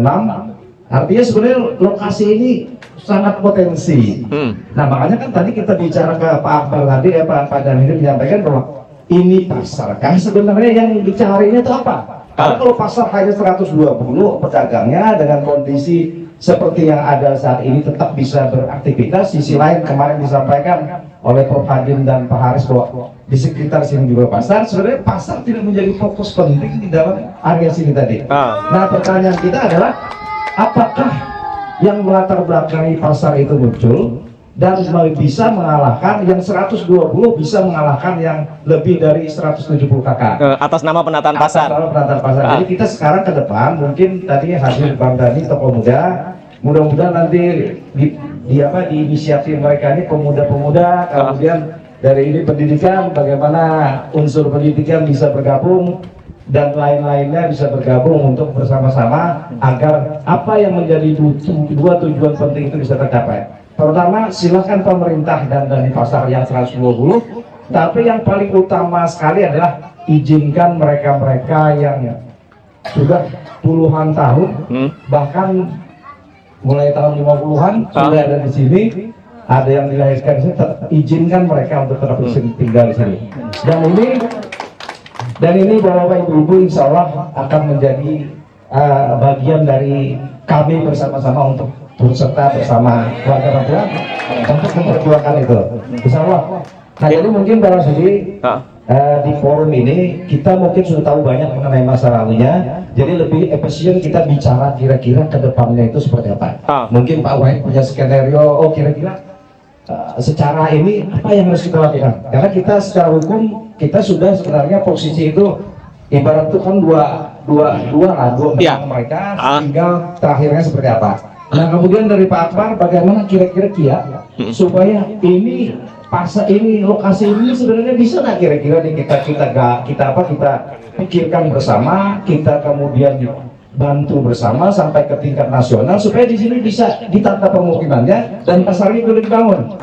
Artinya sebenarnya lokasi ini sangat potensi. Nah makanya kan tadi kita bicara ke Pak Akbar tadi ya Pak Dani menyampaikan bahwa ini pasarkah sebenarnya yang dicarinya itu apa? Karena kalau pasar hanya 120 pedagangnya dengan kondisi seperti yang ada saat ini tetap bisa beraktivitas, sisi lain kemarin disampaikan oleh Prof. Hadim dan Pak Haris bahwa di sekitar sini juga pasar, sebenarnya pasar tidak menjadi fokus penting di dalam area sini tadi. Nah pertanyaan kita adalah apakah yang melatar belakangi pasar itu muncul dan bisa mengalahkan yang 120 bisa mengalahkan yang lebih dari 170 kakak Atas nama penataan pasar. Jadi kita sekarang ke depan mungkin tadi hadir Bang Dani tokoh muda, mudah-mudahan nanti di inisiatif mereka ini pemuda-pemuda, kemudian dari ini pendidikan, bagaimana unsur pendidikan bisa bergabung dan lain-lainnya bisa bergabung untuk bersama-sama agar apa yang menjadi 2 tujuan penting itu bisa tercapai. Pertama, silakan pemerintah dan dari pasar yang 120, tapi yang paling utama sekali adalah izinkan mereka-mereka yang sudah puluhan tahun, bahkan mulai tahun 50-an sudah ada di sini, ada yang dilahirkan di sini, izinkan mereka untuk tetap tinggal di sini. Dan ini Bapak Ibu insya Allah akan menjadi bagian dari kami bersama-sama untuk berserta bersama warga Batuah untuk memperjuangkan itu, insya Allah. Nah jadi mungkin barangkali di forum ini kita mungkin sudah tahu banyak mengenai masa lalunya, jadi lebih efisien kita bicara kira-kira ke depannya itu seperti apa. Mungkin Pak Wahid punya skenario, kira-kira secara ini apa yang harus kita lakukan, karena kita secara hukum kita sudah sebenarnya posisi itu ibarat itu kan dua mereka, tinggal terakhirnya seperti apa. Nah kemudian dari Pak Akbar bagaimana kira-kira supaya ini pasar ini lokasi ini sebenarnya bisa nggak kira-kira nih kita pikirkan bersama, kita kemudian bantu bersama sampai ke tingkat nasional supaya di sini bisa ditata pemukimannya dan pasarnya boleh dibangun,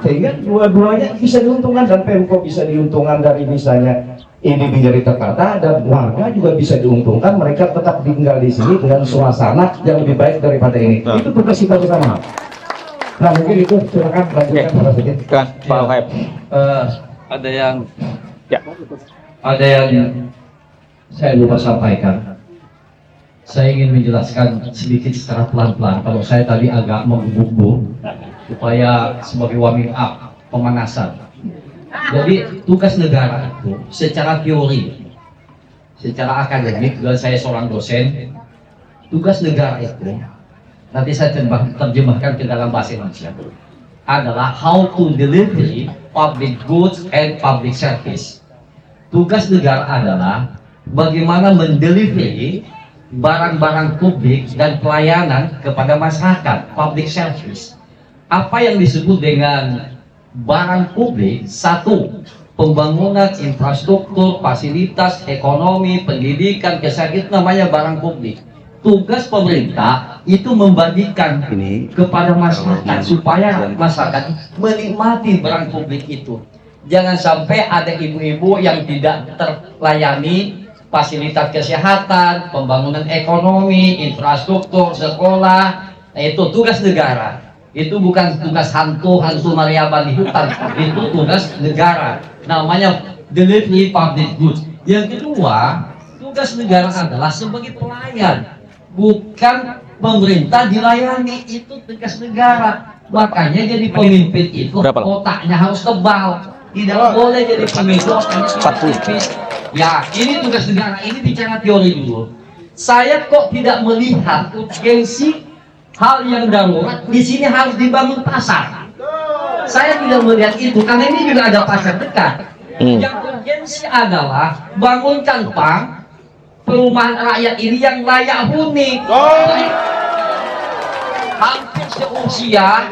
sehingga dua-duanya bisa diuntungkan dan Pemko bisa diuntungkan dari misalnya ini menjadi tertata dan warga juga bisa diuntungkan, mereka tetap tinggal di sini dengan suasana yang lebih baik daripada ini. Itu tugas kita bersama. Nah mungkin itu silakan lanjutkan Pak Sedikit. Pak Wahib. Ada yang saya lupa sampaikan. Saya ingin menjelaskan sedikit secara pelan-pelan. Kalau saya tadi agak menggebu-gebu, supaya sebagai warming up, pemanasan. Jadi tugas negara itu secara teori, secara akademik, dan saya seorang dosen, tugas negara itu, nanti saya terjemahkan ke dalam bahasa Indonesia, adalah how to deliver public goods and public service. Tugas negara adalah bagaimana mendelivery barang-barang publik dan pelayanan kepada masyarakat, public service. Apa yang disebut dengan barang publik? Satu, pembangunan infrastruktur, fasilitas, ekonomi, pendidikan, kesehatan, namanya barang publik. Tugas pemerintah itu membagikan ini kepada masyarakat supaya masyarakat menikmati barang publik itu. Jangan sampai ada ibu-ibu yang tidak terlayani fasilitas kesehatan, pembangunan ekonomi, infrastruktur, sekolah. Nah, itu tugas negara. Itu bukan tugas hantu Mariaban di hutan. Itu tugas negara. Namanya delivery public goods. Yang kedua, tugas negara adalah sebagai pelayan. Bukan pemerintah dilayani, itu tugas negara. Makanya jadi pemimpin itu otaknya harus tebal. Tidak boleh jadi pemimpin otaknya tipis. Ya, ini tugas negara. Ini bicara teori dulu. Saya kok tidak melihat urgensi hal yang darurat di sini harus dibangun pasar. Saya tidak melihat itu karena ini juga ada pasar dekat. Yang urgensi adalah bangunkan perumahan rakyat ini yang layak huni. Hampir seusia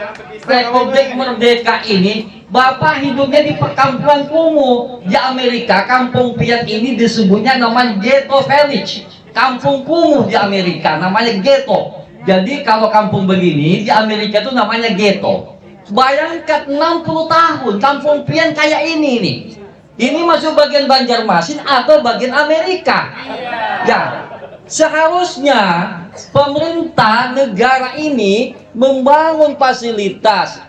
Republik Merdeka ini, Bapak hidupnya di perkampungan kumuh. Di Amerika, kampung piat ini disebutnya namanya ghetto village. Kampung kumuh di Amerika namanya ghetto. Jadi kalau kampung begini di Amerika itu namanya ghetto. Bayangkan 60 tahun kampung pian kayak ini nih. Ini masuk bagian Banjarmasin atau bagian Amerika. Ya, seharusnya pemerintah negara ini membangun fasilitas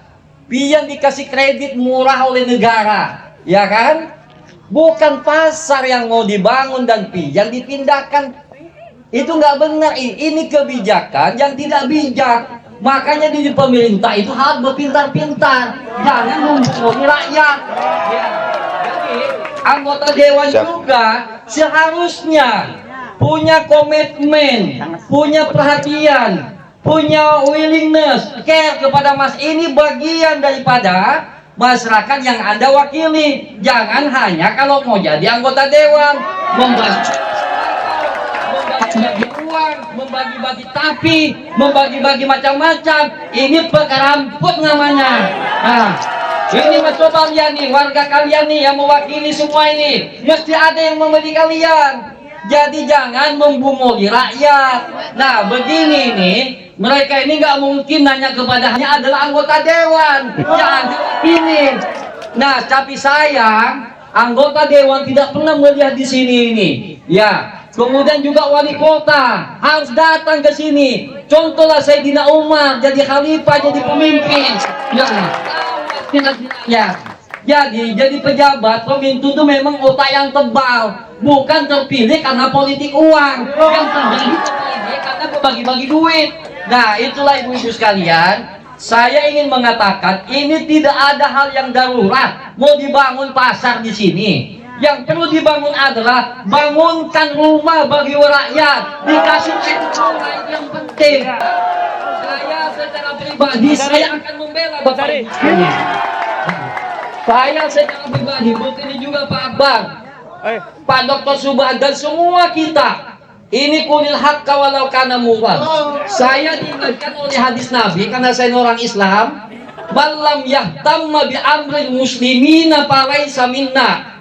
yang dikasih kredit murah oleh negara, ya kan? Bukan pasar yang mau dibangun dan yang dipindahkan. Itu nggak benar. Ini kebijakan yang tidak bijak. Makanya di pemerintah itu harus berpintar-pintar, jangan membohongi rakyat. Ya. Jadi anggota dewan juga seharusnya punya komitmen, punya perhatian, punya willingness, care kepada mas. Ini bagian daripada masyarakat yang Anda wakili. Jangan hanya kalau mau jadi anggota dewan membagi uang, membagi-bagi tapi, membagi-bagi macam-macam. Ini pekeramput namanya. Nah, ini coba lihat nih, warga kalian nih yang mewakili semua ini, mesti ada yang membeli kalian. Jadi jangan membunguli rakyat. Nah, begini nih, mereka ini nggak mungkin nanya kepada hanya adalah anggota dewan. Jangan ini. Nah, tapi sayang, anggota dewan tidak pernah melihat di sini ini. Ya. Kemudian juga wali kota harus datang ke sini. Contohlah Sayyidina Umar jadi khalifah, jadi pemimpin. Ya. Jadi pejabat, pemimpin itu memang otak yang tebal, bukan terpilih karena politik uang, yang terpilih karena bagi-bagi duit. Nah, itulah ibu-ibu sekalian. Saya ingin mengatakan ini tidak ada hal yang darurat mau dibangun pasar di sini. Yang perlu dibangun adalah bangunkan rumah bagi rakyat, dikasih ekonomi yang penting. Saya secara pribadi saya akan membela Bapak Ibu. Saya secara pribadi, ini juga Pak Akbar, Pak Dr. Subhan dan semua kita. Ini kulil haqqa walau kana murran. Saya diingatkan oleh hadis Nabi karena saya orang Islam, "Malam yahtamma bi amril muslimina falaysa minna."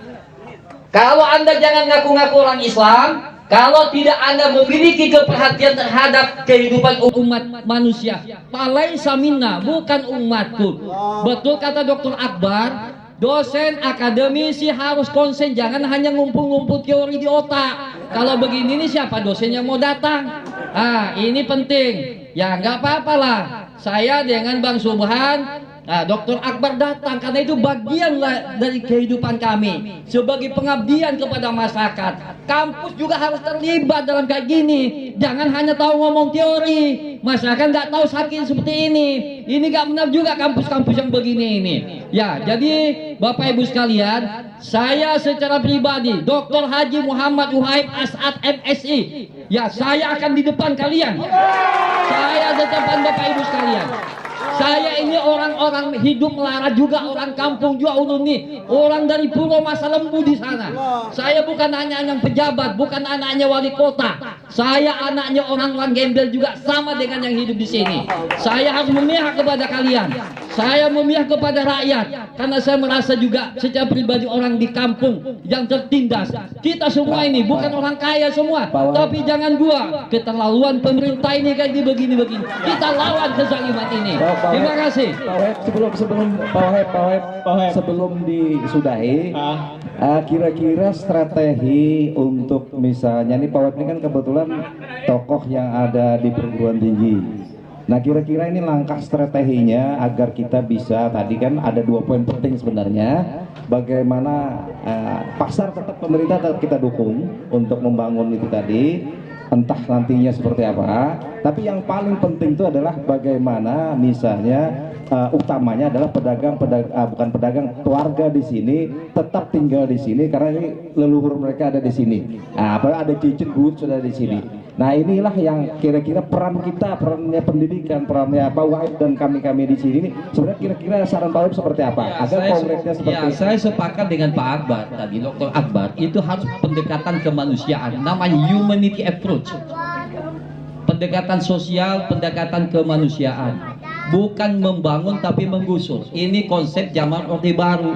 Kalau Anda jangan ngaku-ngaku orang Islam, kalau tidak Anda memiliki keperhatian terhadap kehidupan umat manusia, falaysa minna, bukan umatku. Betul kata Dr. Akbar, dosen akademisi harus konsen, jangan hanya ngumpul-ngumpul teori di otak. Kalau begini nih siapa dosen yang mau datang? Ah, ini penting. Ya nggak apa-apalah. Saya dengan Bang Subhan Nah, Dr. Akbar datang karena itu bagian dari kehidupan kami sebagai pengabdian kepada masyarakat. Kampus juga harus terlibat dalam kayak gini. Jangan hanya tahu ngomong teori. Masyarakat nggak tahu sakit seperti ini. Ini nggak benar juga kampus-kampus yang begini ini. Ya, jadi Bapak Ibu sekalian, saya secara pribadi, Dr. Haji Muhammad Wahib As'ad MSI, ya saya akan di depan kalian. Saya di depan Bapak Ibu sekalian. Saya ini orang-orang hidup melarat juga, orang kampung juga nih, orang dari Pulau Masa Lembu di sana. Saya bukan hanya yang pejabat, bukan anaknya wali kota. Saya anaknya orang-orang gembel juga, sama dengan yang hidup di sini. Saya harus memihak kepada kalian. Saya memihak kepada rakyat, karena saya merasa juga secara pribadi orang di kampung yang tertindas. Kita semua ini bukan orang kaya semua, tapi jangan gua keterlaluan pemerintah ini kayak begini-begini. Kita lawan kezaliman ini. Terima kasih. Pak Wahib, sebelum disudahi, kira-kira strategi untuk misalnya nih Pak Wahib ini kan kebetulan tokoh yang ada di perguruan tinggi. Nah, kira-kira ini langkah strateginya agar kita bisa, tadi kan ada 2 poin penting sebenarnya, bagaimana pasar tetap pemerintah tetap kita dukung untuk membangun itu tadi, entah nantinya seperti apa, tapi yang paling penting itu adalah bagaimana misalnya utamanya adalah bukan pedagang, keluarga di sini tetap tinggal di sini karena ini leluhur mereka ada di sini. Nah, ada cicit gue sudah di sini. Nah, inilah yang kira-kira peran kita, perannya pendidikan, perannya Pak Wahib dan kami-kami di sini. Sebenarnya kira-kira saran Pak Wahib seperti apa? Agar konkretnya seperti saya sepakat dengan Pak Akbar tadi, Dr. Akbar, itu harus pendekatan kemanusiaan, namanya humanity approach. Pendekatan sosial, pendekatan kemanusiaan. Bukan membangun tapi menggusur. Ini konsep zaman Orde Baru.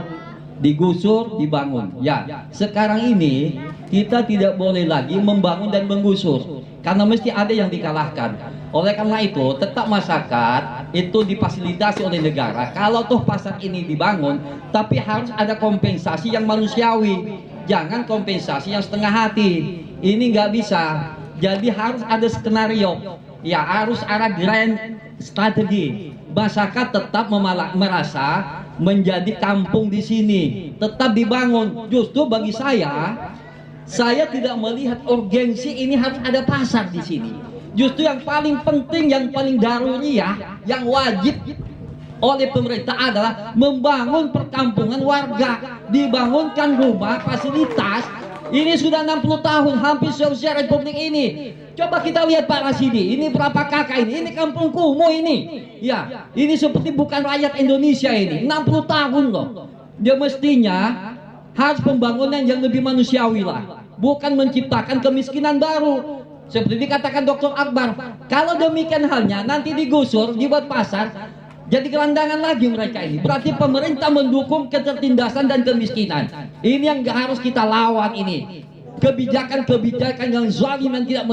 Digusur, dibangun. Ya, sekarang ini kita tidak boleh lagi membangun dan menggusur. Karena mesti ada yang dikalahkan. Oleh karena itu, tetap masyarakat itu difasilitasi oleh negara. Kalau toh pasar ini dibangun, tapi harus ada kompensasi yang manusiawi. Jangan kompensasi yang setengah hati. Ini nggak bisa. Jadi harus ada skenario. Ya, harus ada grand strategi. Masyarakat tetap merasa menjadi kampung di sini, tetap dibangun. Justru bagi saya tidak melihat urgensi ini harus ada pasar di sini. Justru yang paling penting, yang paling daruri ya, yang wajib oleh pemerintah adalah membangun perkampungan warga, dibangunkan rumah, fasilitas. Ini sudah 60 tahun hampir selesai Republik ini. Coba kita lihat Pak Rasidi, ini berapa kakak ini? Ini kampung kumuh ini. Ya, ini seperti bukan rakyat Indonesia ini. 60 tahun loh. Dia mestinya harus pembangunan yang lebih manusiawi lah. Bukan menciptakan kemiskinan baru. Seperti dikatakan Dr. Akbar, kalau demikian halnya nanti digusur, dibuat pasar, jadi gelandangan lagi mereka ini. Berarti pemerintah mendukung ketertindasan dan kemiskinan. Ini yang harus kita lawan ini. Kebijakan-kebijakan yang zalim dan tidak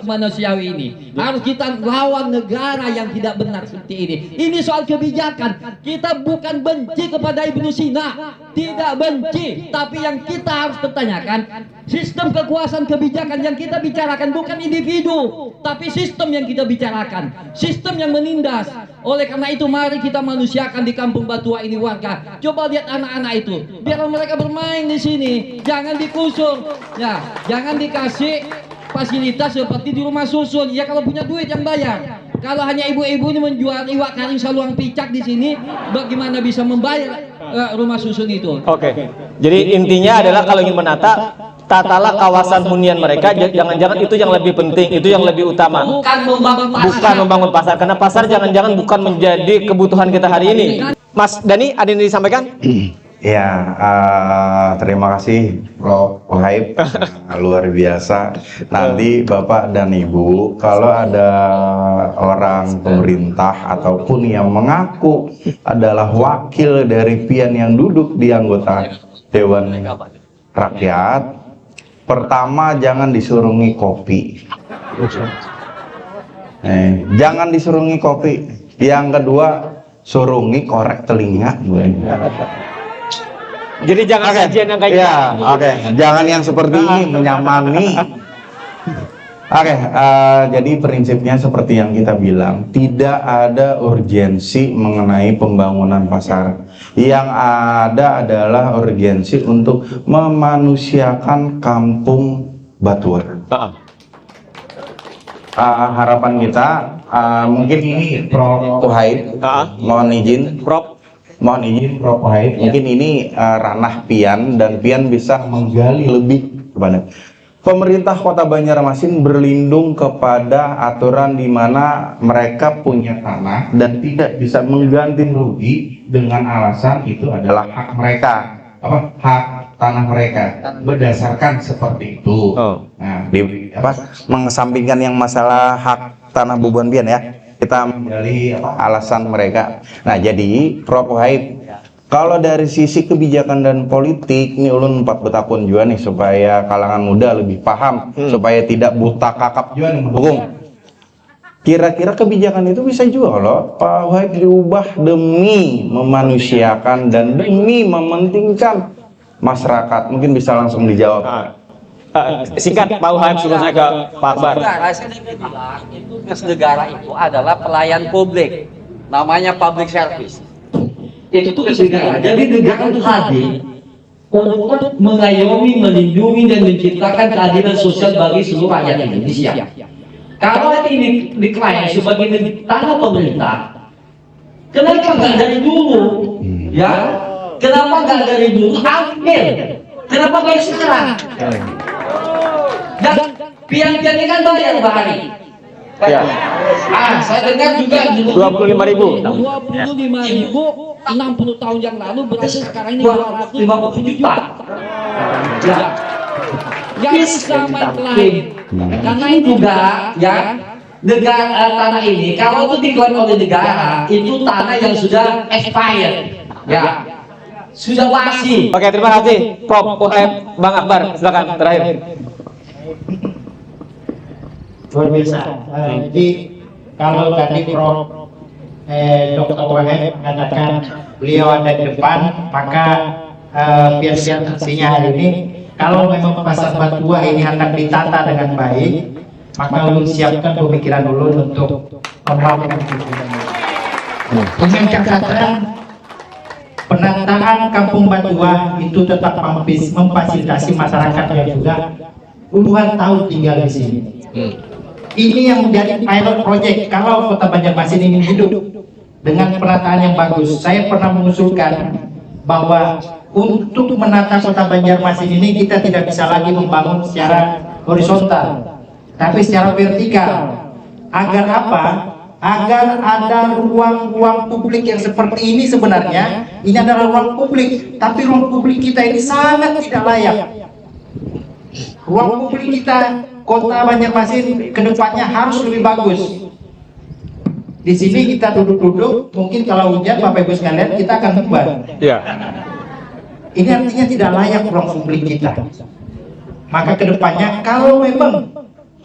manusiawi ini. Harus kita lawan negara yang tidak benar seperti ini. Ini soal kebijakan. Kita bukan benci kepada Ibnu Sina. Tidak benci. Tapi yang kita harus pertanyakan, sistem kekuasaan kebijakan yang kita bicarakan bukan individu, tapi sistem yang kita bicarakan. Sistem yang menindas. Oleh karena itu mari kita manusiakan di Kampung Batua ini warga. Coba lihat anak-anak itu. Biar mereka bermain di sini. Jangan dikusur. Ya, jangan dikasih fasilitas seperti di rumah susun. Ya kalau punya duit yang bayar. Kalau hanya ibu-ibu ini menjual iwak karing saluang picak di sini, bagaimana bisa membayar rumah susun itu? Oke. Jadi intinya adalah kalau ingin menata, tatalah kawasan hunian mereka. Jangan-jangan itu yang lebih penting, itu yang lebih utama. Bukan membangun pasar. Bukan membangun pasar, karena pasar jangan-jangan bukan menjadi kebutuhan kita hari ini. Mas Dani, ada yang disampaikan? Ya, terima kasih Prof. Wahib, luar biasa. Nanti Bapak dan Ibu, kalau ada orang pemerintah ataupun yang mengaku adalah wakil dari PIAN yang duduk di anggota Dewan Rakyat, pertama jangan disurungi kopi. Jangan disurungi kopi. Yang kedua, surungi korek telinga. Jadi jangan kajian yang kayak ya, oke. Jangan yang seperti ini menyamani. Oke, jadi prinsipnya seperti yang kita bilang, tidak ada urgensi mengenai pembangunan pasar. Yang ada adalah urgensi untuk memanusiakan kampung Batuah. Harapan kita, mungkin ini Prof. Wahid, mohon izin, Prof. Wahid, mungkin ini ranah Pian, dan Pian bisa menggali lebih kepada pemerintah Kota Banjarmasin berlindung kepada aturan di mana mereka punya tanah dan tidak bisa mengganti rugi dengan alasan itu adalah hak mereka, hak tanah mereka, berdasarkan seperti itu. Nah, mengesampingkan yang masalah hak tanah Bubuan Pian ya, kita menggali alasan mereka. Nah, jadi Prof. Wahid, kalau dari sisi kebijakan dan politik, ini ulun 4 betapun juga nih supaya kalangan muda lebih paham, supaya tidak buta kakap juga nih mendukung. Kira-kira kebijakan itu bisa juga loh Pak Wahid diubah demi memanusiakan dan demi mementingkan masyarakat. Mungkin bisa langsung dijawab. Singkat Pak Wahid, sebelum saya ke Pak Akbar. Tugas negara itu adalah pelayan publik, namanya public service. Itu tugas negara. Jadi negara itu hadir untuk mengayomi, melindungi dan menciptakan keadilan sosial bagi seluruh rakyat Indonesia. Kalau ini diklaim sebagai tanah pemerintah, kenapa nggak dari dulu? Ya, kenapa nggak dari dulu? Ambil. Kenapa nggak sekarang? Dan pian-pian ini kan bayar Pak Hari. Ya. Saya dengar juga 25.000. 25.000 60 tahun yang lalu berarti sekarang ini 250 juta. Ya. Yang sama lain. Karena itu juga ya negara tanah ini kalau itu diklaim oleh negara itu tanah yang sudah expired. Ya. Sudah basi. Oke, terima kasih Prof. Wahid. Bang Akbar, silakan terakhir. Luar biasa. Jadi kalau tadi Prof. Dr. Wahid mengatakan beliau ada di depan, maka biar-biar saksinya hari ini, kalau memang pasar Batuah ini akan ditata dengan baik, maka ulun siapkan pemikiran dulu untuk membangun dengan catatan penataan Kampung Batuah itu tetap memfasilitasi masyarakat yang sudah puluhan tahun tinggal di sini. Ini yang menjadi pilot project kalau Kota Banjarmasin ini hidup dengan penataan yang bagus. Saya pernah mengusulkan bahwa untuk menata Kota Banjarmasin ini kita tidak bisa lagi membangun secara horizontal, tapi secara vertikal. Agar apa? Agar ada ruang-ruang publik yang seperti ini. Sebenarnya ini adalah ruang publik, tapi ruang publik kita ini sangat tidak layak. Ruang publik kita Kota Banjarmasin kedepannya harus lebih bagus. Di sini kita duduk-duduk, mungkin kalau hujan Bapak Ibu sekalian kita akan bubar. Ya. Ini artinya tidak layak ruang publik kita. Maka kedepannya kalau memang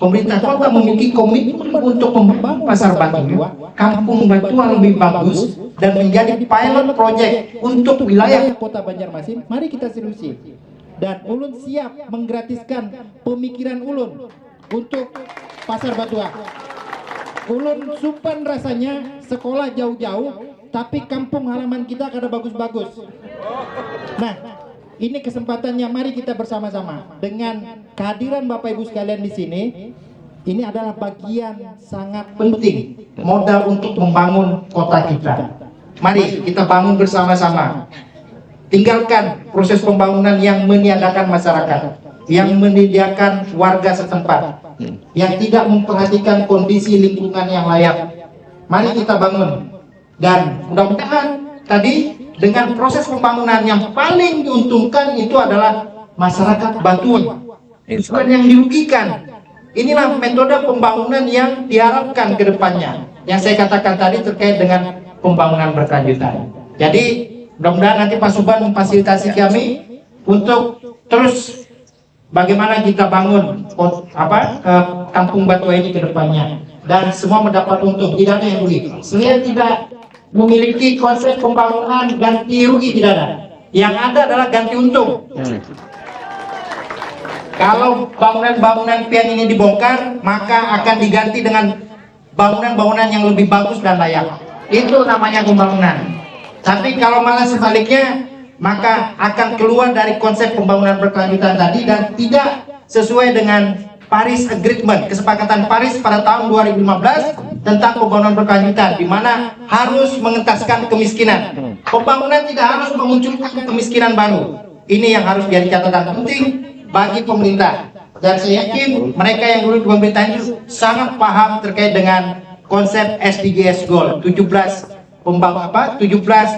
pemerintah kota memiliki komitmen untuk membangun pasar Batuah, Kampung Batuah lebih bagus dan menjadi pilot project untuk wilayah Kota Banjarmasin, mari kita seriusi. Dan ulun siap menggratiskan pemikiran ulun untuk pasar Batuah. Ulun sumpan rasanya sekolah jauh-jauh, tapi kampung halaman kita kada bagus-bagus. Nah, ini kesempatannya, mari kita bersama-sama dengan kehadiran Bapak Ibu sekalian di sini. Ini adalah bagian sangat penting modal untuk membangun kota kita. Mari kita bangun bersama-sama. Tinggalkan proses pembangunan yang meniadakan masyarakat, yang menyediakan warga setempat, yang tidak memperhatikan kondisi lingkungan yang layak. Mari kita bangun, dan mudah-mudahan tadi dengan proses pembangunan yang paling diuntungkan itu adalah masyarakat Batuah, bukan yang dirugikan. Inilah metode pembangunan yang diharapkan ke depannya, yang saya katakan tadi terkait dengan pembangunan berkelanjutan. Jadi mudah-mudahan nanti Pak Subhan memfasilitasi kami untuk terus bagaimana kita bangun Kampung Batuah ini ke depannya, dan semua mendapat untung, tidak ada yang rugi. Selain tidak memiliki konsep pembangunan, ganti rugi tidak ada. Yang ada adalah ganti untung. Ini lah metode pembangunan yang diharapkan ke depannya, yang saya katakan tadi terkait dengan pembangunan berkelanjutan. Jadi mudah-mudahan nanti Pak Subhan memfasilitasi kami untuk terus bagaimana kita bangun Kampung Batuah ini ke depannya, dan semua mendapat untung, tidak ada yang rugi. Yang ada adalah ganti untung. Kalau bangunan-bangunan pian ini dibongkar, maka akan diganti dengan bangunan-bangunan yang lebih bagus dan layak. Itu namanya pembangunan. Tapi kalau malah sebaliknya, maka akan keluar dari konsep pembangunan berkelanjutan tadi dan tidak sesuai dengan Paris Agreement, kesepakatan Paris pada tahun 2015 tentang pembangunan berkelanjutan, di mana harus mengentaskan kemiskinan. Pembangunan tidak harus memunculkan kemiskinan baru. Ini yang harus jadi catatan penting bagi pemerintah. Dan saya yakin mereka yang dulu di pemerintahan itu sangat paham terkait dengan konsep SDGs Goal 17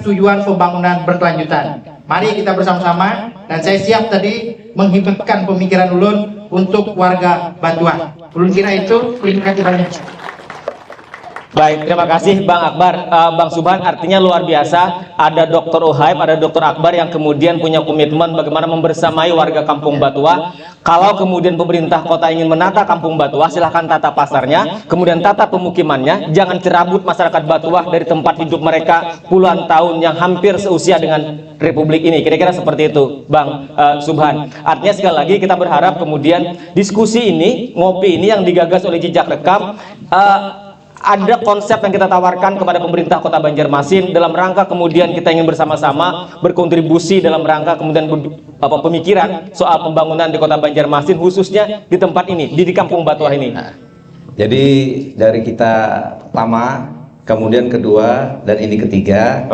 tujuan pembangunan berkelanjutan. Mari kita bersama-sama, dan saya siap tadi menghidupkan pemikiran ulun untuk warga Batuah. Ulun kira itu. Terima kasih banyak. Baik, terima kasih Bang Akbar. Bang Subhan, artinya luar biasa. Ada Dr. Uhaib, ada Dr. Akbar yang kemudian punya komitmen bagaimana membersamai warga Kampung Batuah. Kalau kemudian pemerintah kota ingin menata Kampung Batuah, silahkan tata pasarnya, kemudian tata pemukimannya. Jangan cerabut masyarakat Batuah dari tempat hidup mereka puluhan tahun yang hampir seusia dengan Republik ini. Kira-kira seperti itu, Bang Subhan. Artinya sekali lagi kita berharap kemudian diskusi ini, ngopi ini yang digagas oleh Jejak Rekam, ada konsep yang kita tawarkan kepada pemerintah Kota Banjarmasin dalam rangka kemudian kita ingin bersama-sama berkontribusi dalam rangka kemudian pemikiran soal pembangunan di Kota Banjarmasin, khususnya di tempat ini, di Kampung Batuah ini. Jadi dari kita pertama, kemudian kedua, dan ini ketiga,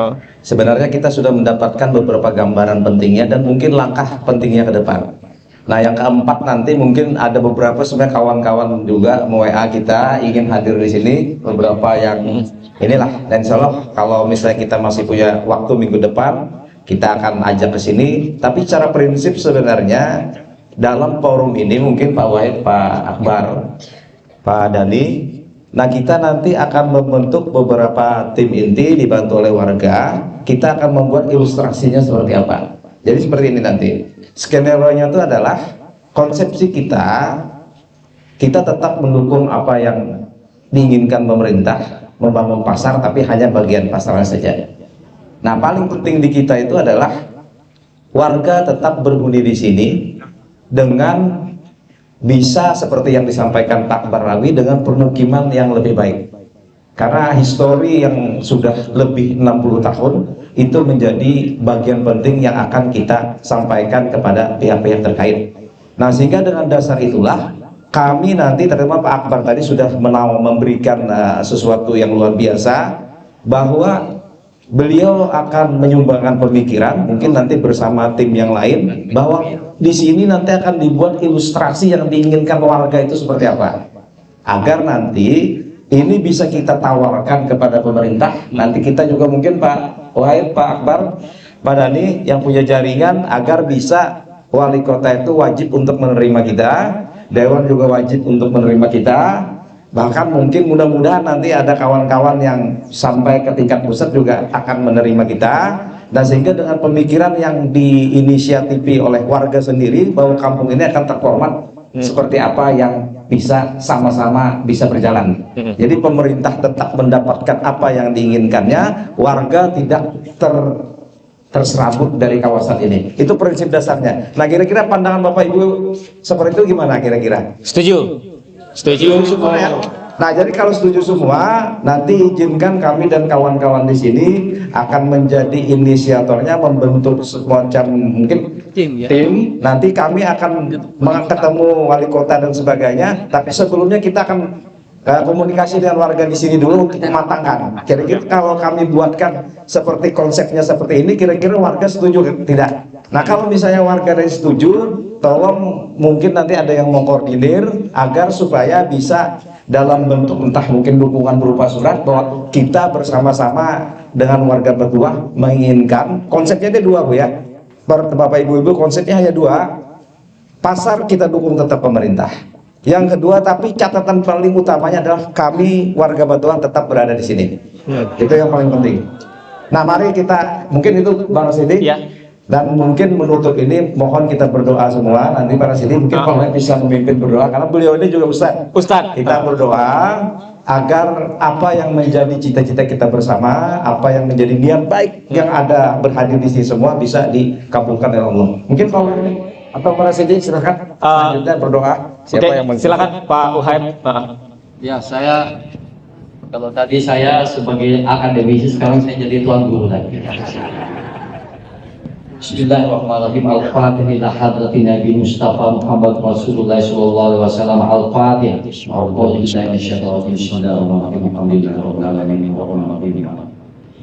sebenarnya kita sudah mendapatkan beberapa gambaran pentingnya dan mungkin langkah pentingnya ke depan. Nah, yang keempat nanti mungkin ada beberapa sebenarnya kawan-kawan juga WA kita ingin hadir di sini, beberapa yang inilah, dan insya Allah kalau misalnya kita masih punya waktu minggu depan kita akan ajak ke sini. Tapi secara prinsip sebenarnya dalam forum ini mungkin Pak Wahid, Pak Akbar, Pak Dani, nah kita nanti akan membentuk beberapa tim inti dibantu oleh warga. Kita akan membuat ilustrasinya seperti apa. Jadi seperti ini nanti. Skenario-nya itu adalah konsepsi kita tetap mendukung apa yang diinginkan pemerintah, membangun pasar, tapi hanya bagian pasarnya saja. Nah, paling penting di kita itu adalah warga tetap berhuni di sini dengan bisa seperti yang disampaikan Pak Barawi, dengan permukiman yang lebih baik. Karena histori yang sudah lebih 60 tahun itu menjadi bagian penting yang akan kita sampaikan kepada pihak-pihak terkait. Nah, sehingga dengan dasar itulah kami nanti, terutama Pak Akbar tadi sudah memberikan sesuatu yang luar biasa, bahwa beliau akan menyumbangkan pemikiran, mungkin nanti bersama tim yang lain, bahwa di sini nanti akan dibuat ilustrasi yang diinginkan warga itu seperti apa, agar nanti ini bisa kita tawarkan kepada pemerintah. Nanti kita juga mungkin Pak Wahid, Pak Akbar, Pak Dani yang punya jaringan, agar bisa wali kota itu wajib untuk menerima kita, dewan juga wajib untuk menerima kita, bahkan mungkin mudah-mudahan nanti ada kawan-kawan yang sampai ke tingkat pusat juga akan menerima kita. Dan sehingga dengan pemikiran yang diinisiatifi oleh warga sendiri, bahwa kampung ini akan terformat seperti apa yang bisa sama-sama bisa berjalan. Jadi pemerintah tetap mendapatkan apa yang diinginkannya, warga tidak terserabut dari kawasan ini. Itu prinsip dasarnya. Nah, kira-kira pandangan Bapak Ibu seperti itu gimana kira-kira? Setuju? Setuju semua ya? Nah, jadi kalau setuju semua, nanti izinkan kami dan kawan-kawan di sini akan menjadi inisiatornya, membentuk semacam mungkin tim. Nanti kami akan ketemu wali kota dan sebagainya. Tapi sebelumnya kita akan komunikasi dengan warga di sini dulu untuk mematangkan. Kira-kira kalau kami buatkan seperti konsepnya seperti ini, kira-kira warga setuju tidak? Nah, kalau misalnya warga dari setuju, tolong mungkin nanti ada yang mengkoordinir agar supaya bisa dalam bentuk entah mungkin dukungan berupa surat, bahwa kita bersama-sama dengan warga Batuah menginginkan, konsepnya itu dua Bu ya, Bapak Ibu-Ibu, konsepnya hanya dua. Pasar kita dukung tetap pemerintah. Yang kedua, tapi catatan paling utamanya adalah kami warga Batuah tetap berada di sini. Itu yang paling penting. Nah, mari kita, mungkin itu Bang Sidi ya. Dan mungkin menutup ini, mohon kita berdoa semua. Nanti para sini mungkin Pak bisa memimpin berdoa, karena beliau ini juga Ustaz. Kita berdoa agar apa yang menjadi cita-cita kita bersama, apa yang menjadi niat baik yang ada berhadir di sini semua bisa dikabulkan oleh Allah. Mungkin Pak Atau Presiden silakan selanjutnya berdoa. Siapa Oke, yang silakan Pak Uhaib. Ya, saya kalau tadi saya sebagai akademisi, sekarang saya jadi tuan guru lagi. Bismillahirrahmanirrahim. Al-Fatihah ila hadratin Nabi Mustafa Muhammad Rasulullah sallallahu alaihi wasallam. Al-Fatihah. Bismillahirrahmanirrahim. Alhamdulillahirabbil alamin. Arrahmanirrahim.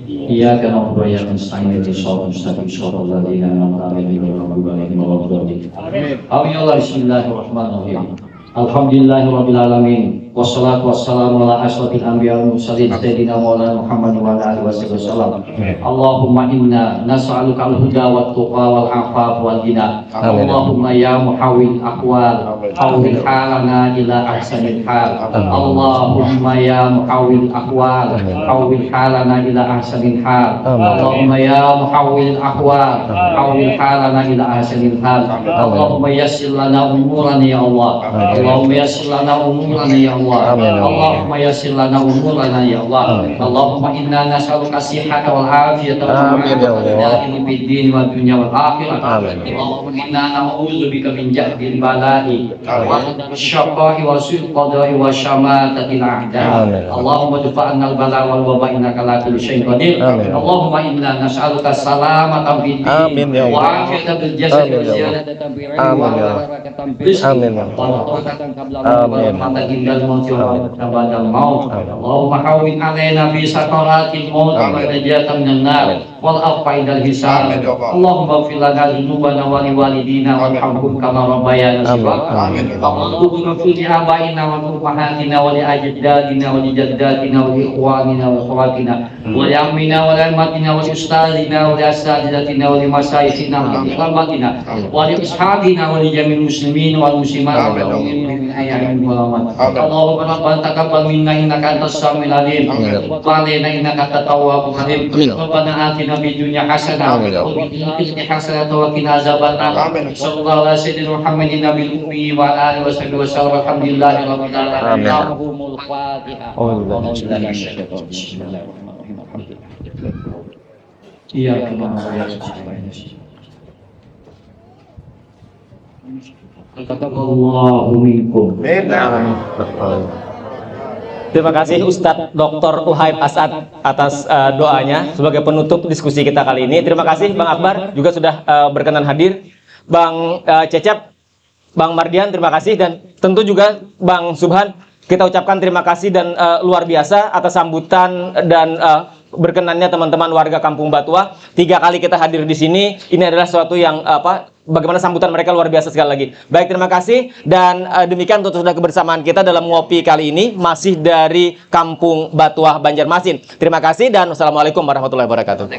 Iyyaka na'budu wa iyyaka nasta'in. Ihdinas siratal mustaqim. Ladzina an'amta 'alaihim ghairil maghdubi 'alaihim waladdallin. Amin. Bismillahirrahmanirrahim. Alhamdulillahirabbil alamin. Wassalatu wassalamu ala asyrafil anbiya'i wal mursalin sayyidina Maulana Muhammad wa ala alihi wasallam. Allahumma inna nas'aluka al-huda wat tuqa wal afaf wal ghina. Allahumma ya muhawwil aqwal hawwil halana ila ahsanil hal. Allahumma ya muhawwil aqwal hawwil halana ila ahsanil hal. Allahumma ya muhawwil aqwal hawwil halana ila ahsanil hal. Allahumma yassir lana umurana ya Allah. Allahumma yassir lana umurana ya Allah. Allahumma yassir lana umurana ya Allah. Allahumma inna nas'aluka sihhata wal afiyata wal afiyata fid din wad dunya wal akhirah. Allahumma inna na'udzubika min jahdil bala'i wa syaqa'i wa su'il qada'i wa syamatatil a'da. Allahumma dafa'na al bala wal waba innaka la kulli syai'in qadir. Allahumma inna nas'aluka salamatan fid din wa afiyatan bil jasad wa ziyadatan bil ilmi wa barakatan fil rizqi. Amin. Allahumma hawwin alaina fi sakaratil maut wa najatan minan nar wal afidal hisab. Allahumma ighfir lana dzunubana wa liwalidina warhamhum kama rabbayana shaghira. Allahumma ighfir li abaina wa ummahatina wa li ajdadina wa li jaddatina wa li ikhwanina wa akhwatina wa li ammina wa li ammatina wa li ustadina wa li asatidatina wa li masayyikhina wa li ikhwatina wa li ashabina wa li jami'il muslimin wal muslimat min ayyamin wal amat. Allahumma rabbana taqabbal minna innaka antas samiul alim wa tub alaina innaka antat tawwabur rahim. Rabbana atina fid dunya hasanah wa fil akhirati hasanah wa qina azabannar. Sallallahu alaihi sayyidina Muhammadin nabiyil ummi wa ala alihi washabihi wasallam. Alhamdulillahi rabbil alamin. Allahumul Fatihah. Bismillahirrahmanirrahim. Alhamdulillah. Iya, Allahu minkum. Terima kasih Ustadz Dr. Uhaib As'ad atas doanya sebagai penutup diskusi kita kali ini. Terima kasih Bang Akbar juga sudah berkenan hadir. Bang Cecep, Bang Mardian, terima kasih, dan tentu juga Bang Subhan. Kita ucapkan terima kasih dan luar biasa atas sambutan dan berkenannya teman-teman warga Kampung Batuah. 3 kali kita hadir di sini. Ini adalah sesuatu yang bagaimana sambutan mereka luar biasa sekali lagi. Baik, terima kasih, dan demikian untuk sudah kebersamaan kita dalam ngopi kali ini masih dari Kampung Batuah, Banjarmasin. Terima kasih dan wassalamualaikum warahmatullahi wabarakatuh.